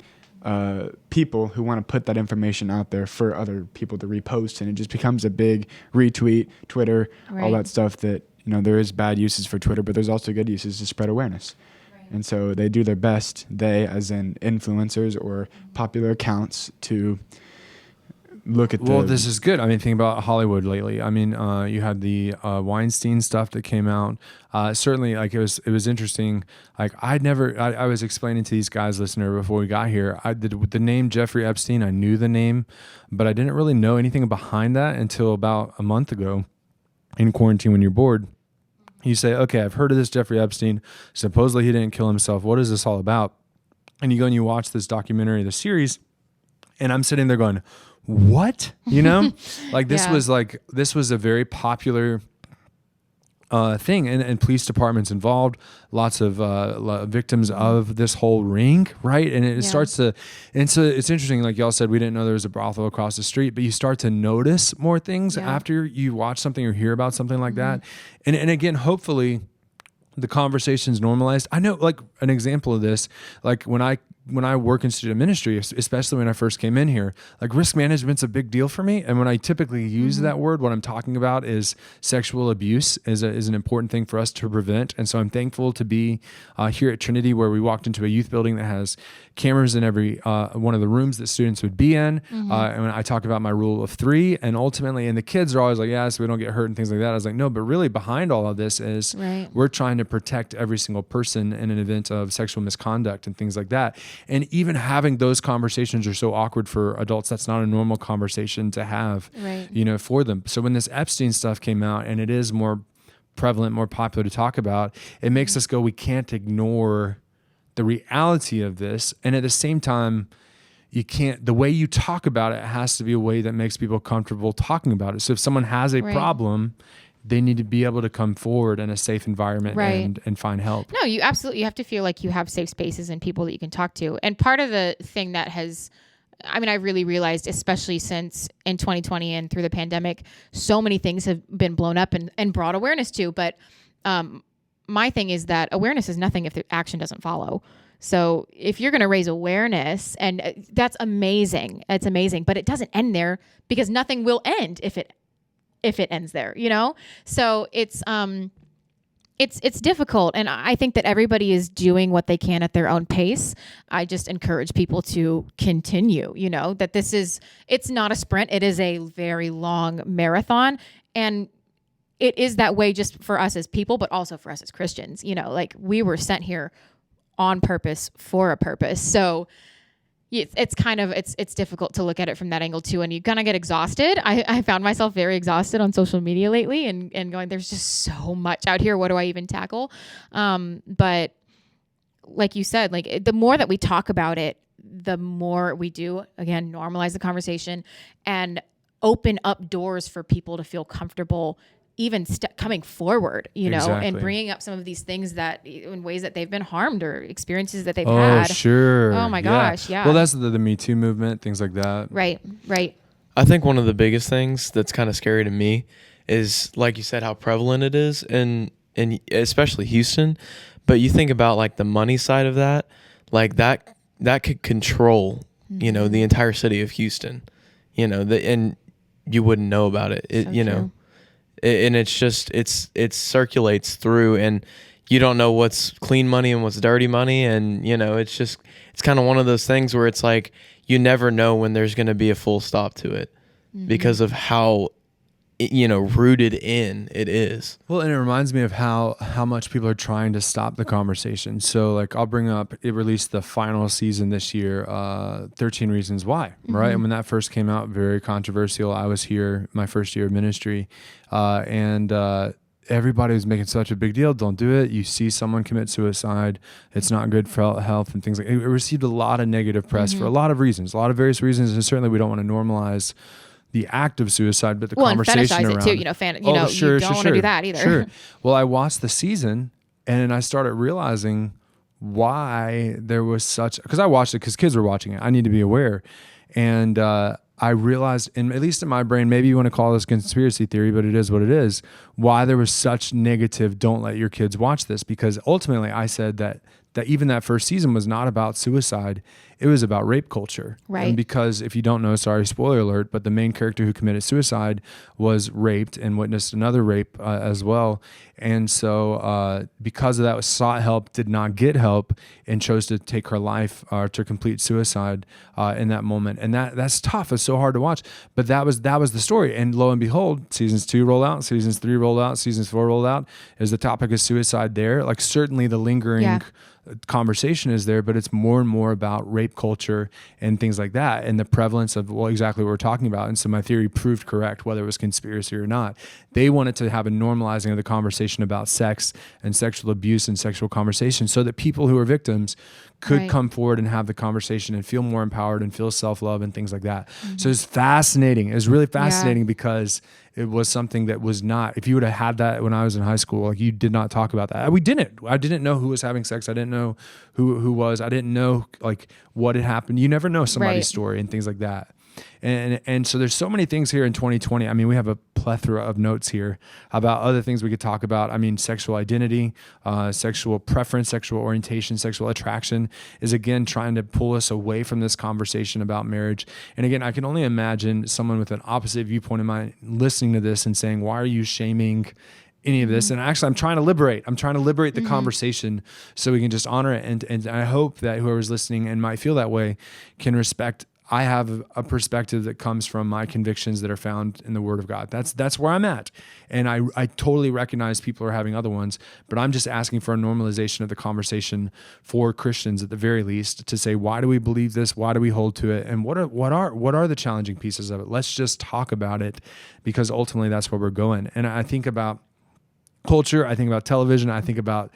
people who want to put that information out there for other people to repost, and it just becomes a big retweet, Twitter, all that stuff. That there is bad uses for Twitter, but there's also good uses to spread awareness. And so they do their best, they as in influencers or popular accounts, to look at this is good. Think about Hollywood lately. You had the Weinstein stuff that came out. Certainly, like it was interesting. Like I was explaining to these guys, listener, before we got here, the name Jeffrey Epstein, I knew the name, but I didn't really know anything behind that until about a month ago in quarantine when you're bored. You say, okay, I've heard of this Jeffrey Epstein. Supposedly he didn't kill himself. What is this all about? And you go and you watch this documentary, the series, and I'm sitting there going, what? Like this was a very popular thing, and police departments involved, lots of victims of this whole ring, right? And it starts to, and so it's interesting, like y'all said, we didn't know there was a brothel across the street, but you start to notice more things after you watch something or hear about something like that. And again, hopefully the conversation's normalized. I know, like an example of this, like when I work in student ministry, especially when I first came in here, like risk management's a big deal for me. And when I typically use that word, what I'm talking about is sexual abuse is an important thing for us to prevent. And so I'm thankful to be here at Trinity, where we walked into a youth building that has cameras in every one of the rooms that students would be in. And when I talk about my rule of 3, and ultimately, and the kids are always like, yeah, so we don't get hurt and things like that. I was like, no, but really behind all of this is we're trying to protect every single person in an event of sexual misconduct and things like that. And even having those conversations are so awkward for adults. That's not a normal conversation to have, for them. So when this Epstein stuff came out, and it is more prevalent, more popular to talk about, it makes us go, we can't ignore the reality of this. And at the same time, the way you talk about it has to be a way that makes people comfortable talking about it. So if someone has a problem, they need to be able to come forward in a safe environment and find help. No, you have to feel like you have safe spaces and people that you can talk to. And part of the thing that I really realized, especially since in 2020 and through the pandemic, so many things have been blown up and brought awareness to. But my thing is that awareness is nothing if the action doesn't follow. So if you're going to raise awareness, and that's amazing, it's amazing, but it doesn't end there, because nothing will end if it ends there, So it's difficult. And I think that everybody is doing what they can at their own pace. I just encourage people to continue, that it's not a sprint. It is a very long marathon. And it is that way just for us as people, but also for us as Christians, like we were sent here on purpose for a purpose. So it's difficult to look at it from that angle too. And you're going to get exhausted. I found myself very exhausted on social media lately and going, there's just so much out here. What do I even tackle? But like you said, like the more that we talk about it, the more we do, again, normalize the conversation and open up doors for people to feel comfortable even coming forward, and bringing up some of these things that in ways that they've been harmed or experiences that they've had. Oh, sure. Oh my gosh. Yeah. Well, that's the Me Too movement, things like that. Right. I think one of the biggest things that's kind of scary to me is, like you said, how prevalent it is in especially Houston. But you think about like the money side of that, like that could control, the entire city of Houston, and you wouldn't know about it. True. And it's just it circulates through, and you don't know what's clean money and what's dirty money, and it's kind of one of those things where it's like you never know when there's going to be a full stop to it, because of how rooted in it is. Well, and it reminds me of how much people are trying to stop the conversation. So like I'll bring up, it released the final season this year, 13 Reasons Why, right? And when that first came out, very controversial. I was here my first year of ministry, and everybody was making such a big deal. Don't do it. You see someone commit suicide, it's not good for health and things like that. It received a lot of negative press for a lot of reasons, a lot of various reasons, and certainly we don't want to normalize the act of suicide, but the conversation and around fetishize it too. Sure, you don't want to do that either. Sure. Well, I watched the season and I started realizing why there was because I watched it because kids were watching it. I need to be aware. And I realized, and at least in my brain, maybe you want to call this conspiracy theory, but it is what it is, why there was such negative, don't let your kids watch this. Because ultimately I said that even that first season was not about suicide. It was about rape culture. Right. And because if you don't know, sorry, spoiler alert, but the main character who committed suicide was raped and witnessed another rape as well. And so because of that, sought help, did not get help, and chose to take her life to complete suicide in that moment. And that's tough. It's so hard to watch. But that was the story. And lo and behold, seasons 2 roll out, seasons 3 roll out, seasons 4 roll out. Is the topic of suicide there? Like certainly the lingering conversation is there, but it's more and more about rape culture and things like that, and the prevalence of exactly what we're talking about. And so my theory proved correct, whether it was conspiracy or not. They wanted to have a normalizing of the conversation about sex and sexual abuse and sexual conversation, so that people who are victims could come forward and have the conversation and feel more empowered and feel self-love and things like that. So it's fascinating. It was really fascinating because it was something that was not, if you would have had that when I was in high school, like you did not talk about that. We didn't. I didn't know who was having sex. I didn't know who was. I didn't know like what had happened. You never know somebody's story and things like that. And so there's so many things here in 2020. I mean, we have a plethora of notes here about other things we could talk about. I mean, sexual identity, sexual preference, sexual orientation, sexual attraction is again trying to pull us away from this conversation about marriage. And again, I can only imagine someone with an opposite viewpoint in mind listening to this and saying, why are you shaming any of this? And actually I'm trying to liberate the conversation so we can just honor it. And I hope that whoever's listening and might feel that way can respect. I have a perspective that comes from my convictions that are found in the Word of God. That's where I'm at. And I totally recognize people are having other ones, but I'm just asking for a normalization of the conversation for Christians at the very least to say, why do we believe this? Why do we hold to it? And what are the challenging pieces of it? Let's just talk about it, because ultimately that's where we're going. And I think about culture. I think about television. I think about,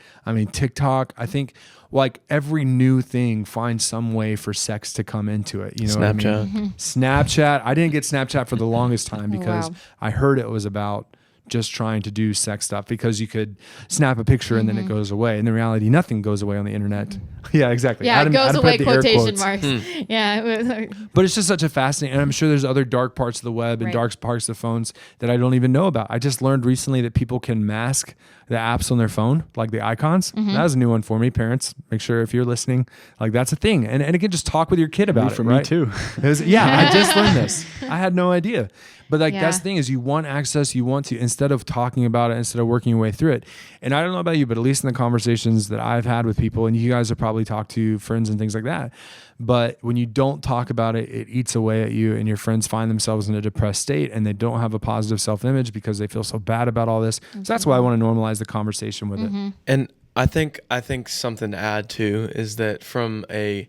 TikTok. I think like every new thing finds some way for sex to come into it. You know Snapchat. what I mean? Snapchat. I didn't get Snapchat for the longest time because wow. I heard it was about just trying to do sex stuff, because you could snap a picture and then it goes away. And in reality, nothing goes away on the internet. Yeah, exactly. Yeah, it goes away, put the air quotation quotes. marks. Yeah. It was, But it's just such a fascinating, and I'm sure there's other dark parts of the web and Right. dark parts of the phones that I don't even know about. I just learned recently that people can mask the apps on their phone, like the icons. That was a new one for me. Parents, make sure if you're listening, like that's a thing. And it can just talk with your kid about it, For right? me too. I just learned this. I had no idea. But like Yeah. that's the thing, is you want access, you want to, instead of talking about it, instead of working your way through it. And I don't know about you, but at least in the conversations that I've had with people, and you guys have probably talked to friends and things like that, but when you don't talk about it, it eats away at you, and your friends find themselves in a depressed state, and they don't have a positive self-image because they feel so bad about all this. So that's why I want to normalize the conversation with it. And I think something to add too is that from a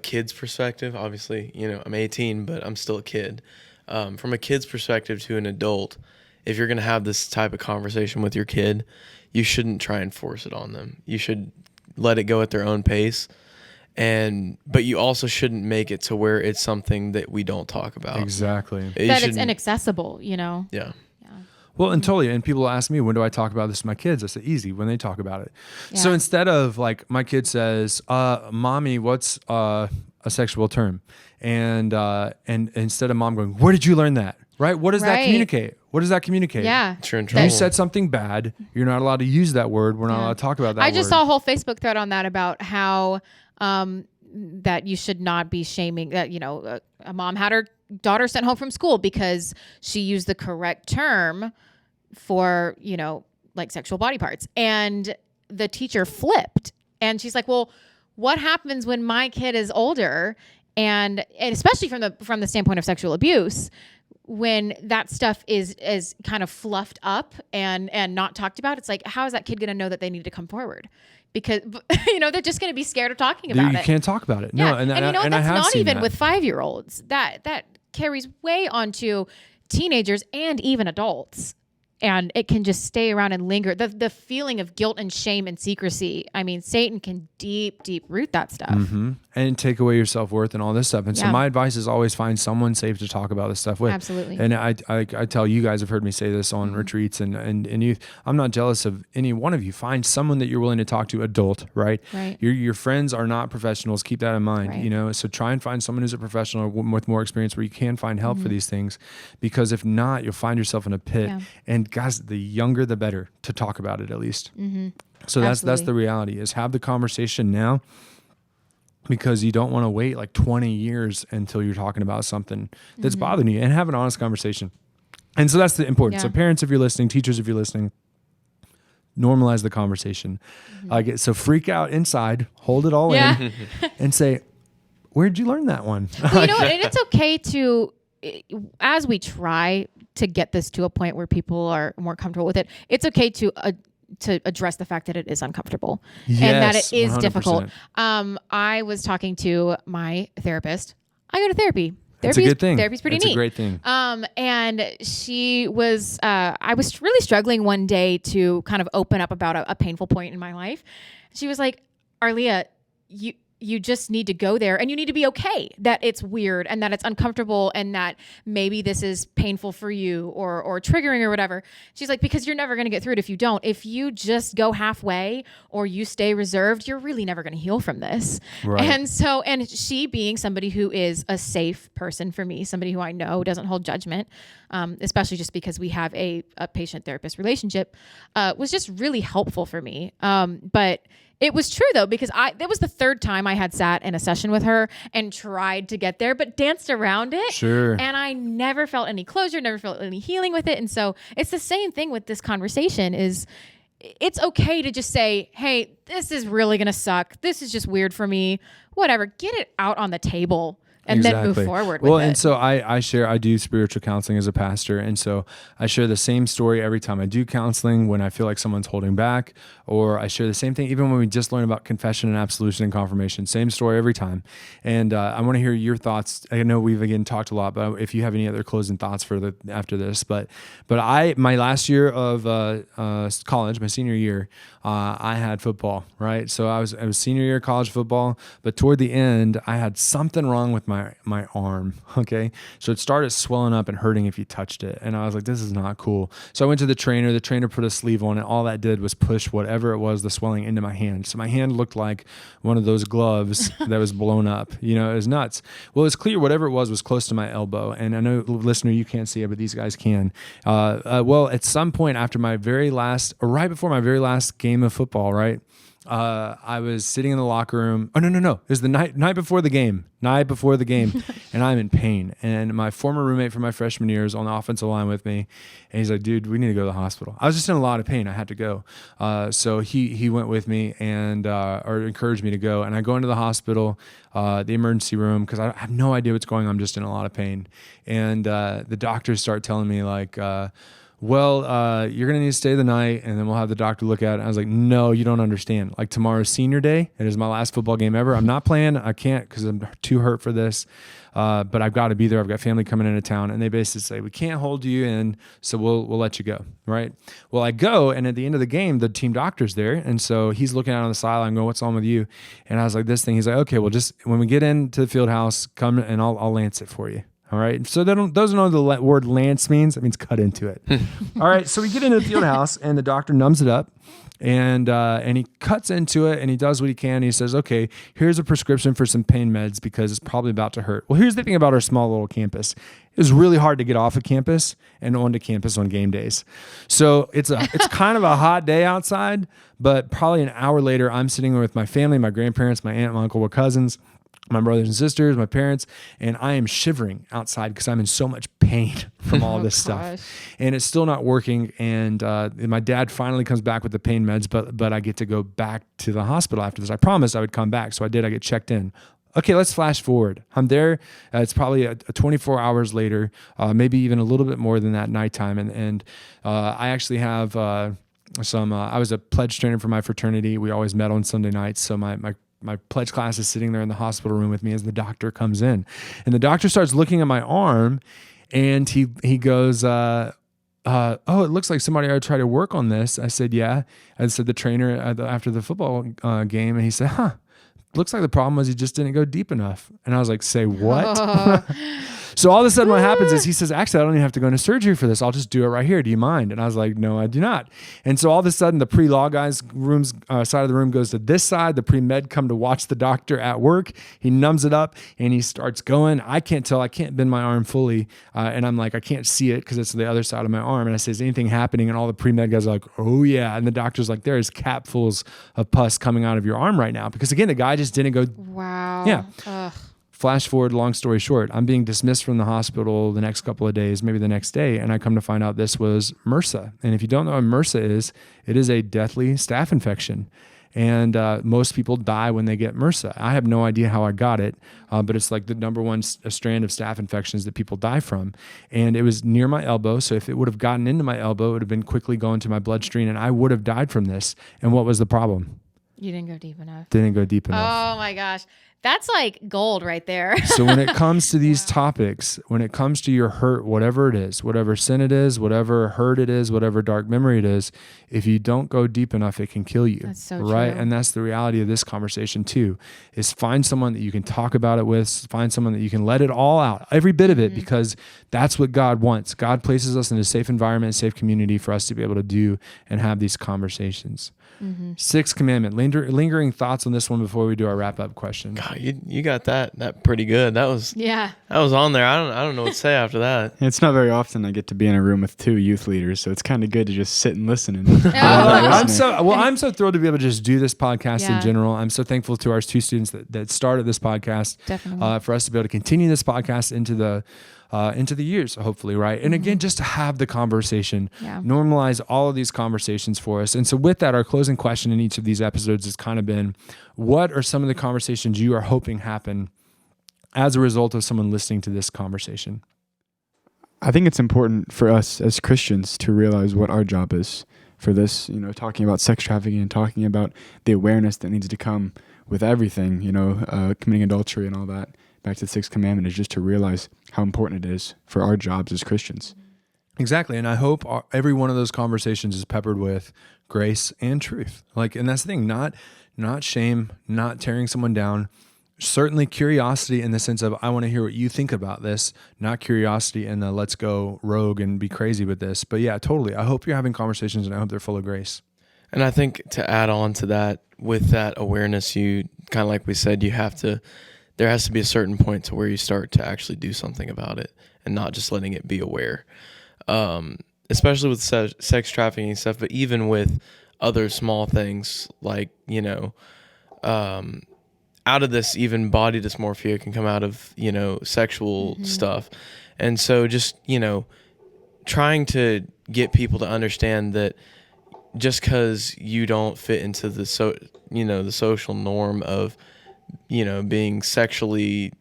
kid's perspective, obviously, I'm 18, but I'm still a kid. From a kid's perspective to an adult, if you're going to have this type of conversation with your kid, you shouldn't try and force it on them. You should let it go at their own pace. But you also shouldn't make it to where it's something that we don't talk about. Exactly. You that it's shouldn't- inaccessible, Yeah. Well, and totally. And people ask me, when do I talk about this with my kids? I say, easy, when they talk about it. Yeah. So instead of like my kid says, mommy, what's a sexual term? And instead of mom going, where did you learn that? Right? What does that Right. communicate? What does that communicate? Yeah. You're in You trouble. said something bad. You're not allowed to use that word. We're not Yeah. allowed to talk about that I just word. saw a whole Facebook thread on that about how that you should not be shaming that, a mom had her daughter sent home from school because she used the correct term for, like sexual body parts. And the teacher flipped, and she's like, well, what happens when my kid is older? And especially from the standpoint of sexual abuse, when that stuff is kind of fluffed up and not talked about, it's like, how is that kid going to know that they need to come forward? Because they're just going to be scared of talking about you it. can't talk about it. Yeah. No, and I that's have not seen even that. with 5-year-olds. That carries way onto teenagers and even adults. And it can just stay around and linger. The feeling of guilt and shame and secrecy. I mean, Satan can deep root that stuff. And take away your self-worth and all this stuff. And so Yeah. my advice is always find someone safe to talk about this stuff with. Absolutely. And I tell you guys have heard me say this on retreats and youth. I'm not jealous of any one of you. Find someone that you're willing to talk to, adult, right? Right. Your friends are not professionals. Keep that in mind, Right. So try and find someone who's a professional with more experience where you can find help for these things, because if not, you'll find yourself in a pit. Yeah. And guys, the younger, the better to talk about it, at least. So that's Absolutely. the reality, is have the conversation now, because you don't want to wait like 20 years until you're talking about something that's bothering you, and have an honest conversation. And so that's the importance. Yeah. So parents, if you're listening, teachers, if you're listening, normalize the conversation. So freak out inside, hold it all Yeah. in, and say, where'd you learn that one? Well, you know what? And it's okay to, as we try to get this to a point where people are more comfortable with it, it's okay to address the fact that it is uncomfortable and that it Yes, is 100%. difficult. I was talking to my therapist. I go to therapy. It's a good thing. Therapy's pretty It's neat. a great thing. And she was, I was really struggling one day to kind of open up about a painful point in my life. She was like, Arlia, you just need to go there, and you need to be okay that it's weird and that it's uncomfortable and that maybe this is painful for you or triggering or whatever. She's like, because you're never going to get through it if you don't. If you just go halfway or you stay reserved, you're really never going to heal from this. Right. And she being somebody who is a safe person for me, somebody who I know doesn't hold judgment, especially just because we have a patient-therapist relationship, was just really helpful for me. But it was true though, because that was the third time I had sat in a session with her and tried to get there, but danced around it. Sure. And I never felt any closure, never felt any healing with it. And so it's the same thing with this conversation. It's okay to just say, hey, this is really going to suck. This is just weird for me. Whatever. Get it out on the table. and then move forward with well, it. and so I do spiritual counseling as a pastor. And so I share the same story every time I do counseling when I feel like someone's holding back, or I share the same thing, even when we just learn about confession and absolution and confirmation, same story every time. And I want to hear your thoughts. I know we've again talked a lot, but if you have any other closing thoughts after this, but my last year of college, my senior year, I had football, right? So I was senior year of college football, but toward the end, I had something wrong with my arm, okay? So it started swelling up and hurting if you touched it. And I was like, this is not cool. So I went to the trainer put a sleeve on it. All that did was push whatever it was, the swelling, into my hand. So my hand looked like one of those gloves that was blown up. It was nuts. Well, it's clear whatever it was close to my elbow. And I know, listener, you can't see it, but these guys can. Well, at some point after right before my very last game of football, right? I was sitting in the locker room. Oh, no. It was the night before the game, and I'm in pain. And my former roommate from my freshman year is on the offensive line with me. And he's like, dude, we need to go to the hospital. I was just in a lot of pain. I had to go. So he went with me or encouraged me to go. And I go into the hospital, the emergency room, because I have no idea what's going on. I'm just in a lot of pain. And the doctors start telling me like, you're going to need to stay the night, and then we'll have the doctor look at it. I was like, no, you don't understand. Like, tomorrow's senior day. It is my last football game ever. I'm not playing. I can't because I'm too hurt for this. But I've got to be there. I've got family coming into town. And they basically say, we can't hold you in, so we'll let you go, right? Well, I go, and at the end of the game, the team doctor's there. And so he's looking out on the sideline going, what's on with you? And I was like, this thing. He's like, okay, well, just when we get into the field house, come and I'll lance it for you. All right. So those don't know the word lance means. It means cut into it. All right. So we get into the field house, and the doctor numbs it up, and he cuts into it, and he does what he can. He says, okay, here's a prescription for some pain meds because it's probably about to hurt. Well, here's the thing about our small little campus. It was really hard to get off of campus and onto campus on game days. So it's kind of a hot day outside, but probably an hour later, I'm sitting there with my family, my grandparents, my aunt, my uncle, we're cousins, my brothers and sisters, my parents, and I am shivering outside because I'm in so much pain from all this stuff. And it's still not working. And my dad finally comes back with the pain meds, but I get to go back to the hospital after this. I promised I would come back, so I did. I get checked in. Okay, let's flash forward. I'm there. It's probably a 24 hours later, maybe even a little bit more than that nighttime. And I actually have I was a pledge trainer for my fraternity. We always met on Sunday nights. So my pledge class is sitting there in the hospital room with me as the doctor comes in. And the doctor starts looking at my arm, and he goes, oh, it looks like somebody ought to try to work on this. I said, yeah. I said, the trainer after the football game, and he said, looks like the problem was he just didn't go deep enough. And I was like, say what? So all of a sudden what happens is he says, actually, I don't even have to go into surgery for this. I'll just do it right here. Do you mind? And I was like, no, I do not. And so all of a sudden the pre-law guys side of the room goes to this side. The pre-med come to watch the doctor at work. He numbs it up and he starts going. I can't tell. I can't bend my arm fully. And I'm like, I can't see it because it's the other side of my arm. And I say, is anything happening? And all the pre-med guys are like, oh yeah. And the doctor's like, there is capfuls of pus coming out of your arm right now. Because again, the guy just didn't go. Wow. Yeah. Ugh. Flash forward, long story short, I'm being dismissed from the hospital the next couple of days, maybe the next day, and I come to find out this was MRSA. And if you don't know what MRSA is, it is a deathly staph infection. And most people die when they get MRSA. I have no idea how I got it, but it's like the number one strand of staph infections that people die from. And it was near my elbow, so if it would have gotten into my elbow, it would have been quickly going to my bloodstream, and I would have died from this. And what was the problem? You didn't go deep enough. Didn't go deep enough. Oh my gosh. That's like gold right there. So when it comes to these topics, when it comes to your hurt, whatever it is, whatever sin it is, whatever hurt it is, whatever dark memory it is, if you don't go deep enough, it can kill you. That's so right? true. And that's the reality of this conversation too, is find someone that you can talk about it with, find someone that you can let it all out, every bit of it, because that's what God wants. God places us in a safe environment, a safe community for us to be able to do and have these conversations. Sixth Commandment. Lingering thoughts on this one before we do our wrap-up question. God, you got that pretty good. That was on there. I don't know what to say after that. It's not very often I get to be in a room with two youth leaders, so it's kind of good to just sit and listen. I'm so thrilled to be able to just do this podcast in general. I'm so thankful to our two students that started this podcast. Definitely. For us to be able to continue this podcast into the years, hopefully, right? And again, just to have the conversation, normalize all of these conversations for us. And so with that, our closing question in each of these episodes has kind of been, what are some of the conversations you are hoping happen as a result of someone listening to this conversation? I think it's important for us as Christians to realize what our job is for this, talking about sex trafficking and talking about the awareness that needs to come with everything, committing adultery and all that. Back to the Sixth Commandment is just to realize how important it is for our jobs as Christians. Exactly. And I hope every one of those conversations is peppered with grace and truth. And that's the thing, not shame, not tearing someone down. Certainly curiosity in the sense of, I want to hear what you think about this, not curiosity in the let's go rogue and be crazy with this. But yeah, totally. I hope you're having conversations and I hope they're full of grace. And I think to add on to that, with that awareness, you kind of like we said, there has to be a certain point to where you start to actually do something about it and not just letting it be aware. Especially with sex trafficking and stuff, but even with other small things like, out of this, even body dysmorphia can come out of, sexual stuff. And so just, trying to get people to understand that just because you don't fit into the social norm of, being sexually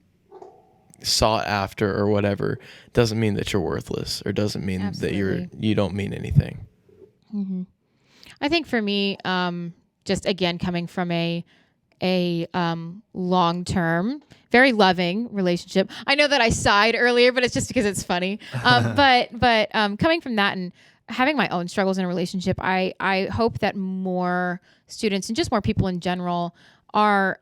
sought after or whatever, doesn't mean that you're worthless or doesn't mean that you don't mean anything. Mm-hmm. I think for me, just again, coming from a long-term, very loving relationship. I know that I sighed earlier, but it's just because it's funny. But coming from that and having my own struggles in a relationship, I hope that more students and just more people in general are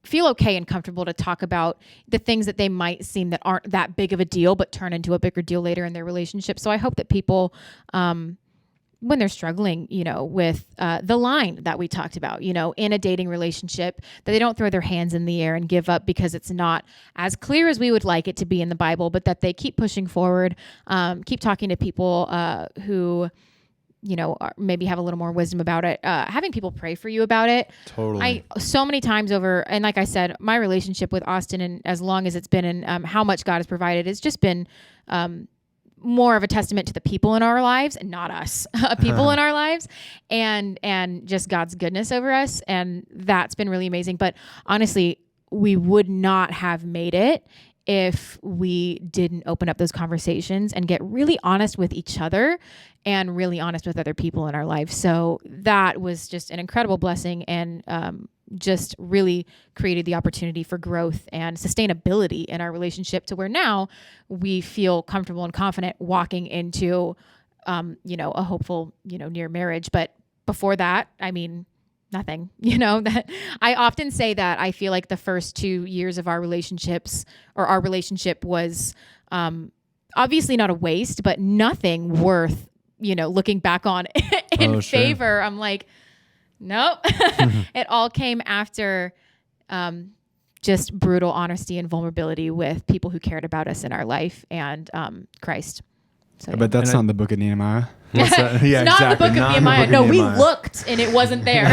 feel okay and comfortable to talk about the things that they might seem that aren't that big of a deal, but turn into a bigger deal later in their relationship. So I hope that people, when they're struggling, with the line that we talked about, in a dating relationship, that they don't throw their hands in the air and give up because it's not as clear as we would like it to be in the Bible, but that they keep pushing forward, keep talking to people who, maybe have a little more wisdom about it, having people pray for you about it. Totally. So many times over, and like I said, my relationship with Austin, and as long as it's been, and how much God has provided, it's just been more of a testament to the people in our lives and not us, people in our lives, and just God's goodness over us. And that's been really amazing. But honestly, we would not have made it if we didn't open up those conversations and get really honest with each other and really honest with other people in our lives. So that was just an incredible blessing, and just really created the opportunity for growth and sustainability in our relationship, to where now we feel comfortable and confident walking into, a hopeful, near marriage. But before that, nothing, that I often say that I feel like the first 2 years of our relationship was, obviously not a waste, but nothing worth, looking back on in favor. I'm like, nope. It all came after just brutal honesty and vulnerability with people who cared about us in our life, and Christ. So, But that's not in the book of Nehemiah. What's that? Yeah, it's not exactly. in the book of Nehemiah. No, we looked and it wasn't there.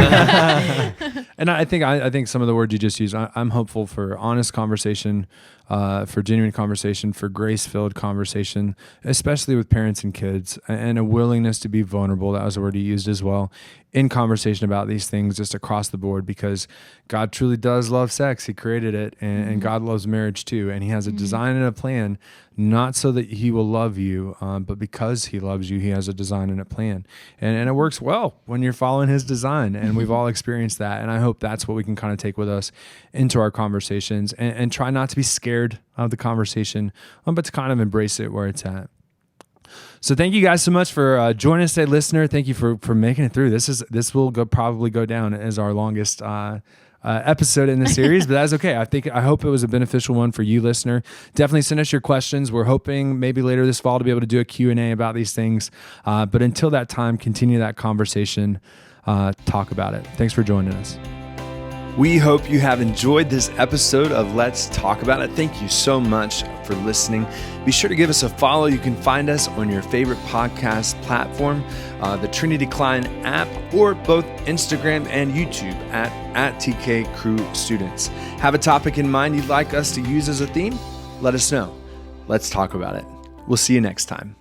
And I think some of the words you just used, I'm hopeful for honest conversation, for genuine conversation, for grace-filled conversation, especially with parents and kids, and a willingness to be vulnerable. That was a word you used as well, in conversation about these things just across the board, because God truly does love sex. He created it, and God loves marriage too. And he has a design and a plan, not so that he will love you, but because he loves you, he has a design and a plan. And it works well when you're following his design. And we've all experienced that. And I hope that's what we can kind of take with us into our conversations, and try not to be scared of the conversation, but to kind of embrace it where it's at. So thank you guys so much for joining us today, listener. Thank you for making it through. This will probably go down as our longest episode in the series, but that's okay. I hope it was a beneficial one for you, listener. Definitely send us your questions. We're hoping maybe later this fall to be able to do a Q&A about these things. But until that time, continue that conversation. Talk about it. Thanks for joining us. We hope you have enjoyed this episode of Let's Talk About It. Thank you so much for listening. Be sure to give us a follow. You can find us on your favorite podcast platform, the Trinity Klein app, or both Instagram and YouTube at TK Crew Students. Have a topic in mind you'd like us to use as a theme? Let us know. Let's talk about it. We'll see you next time.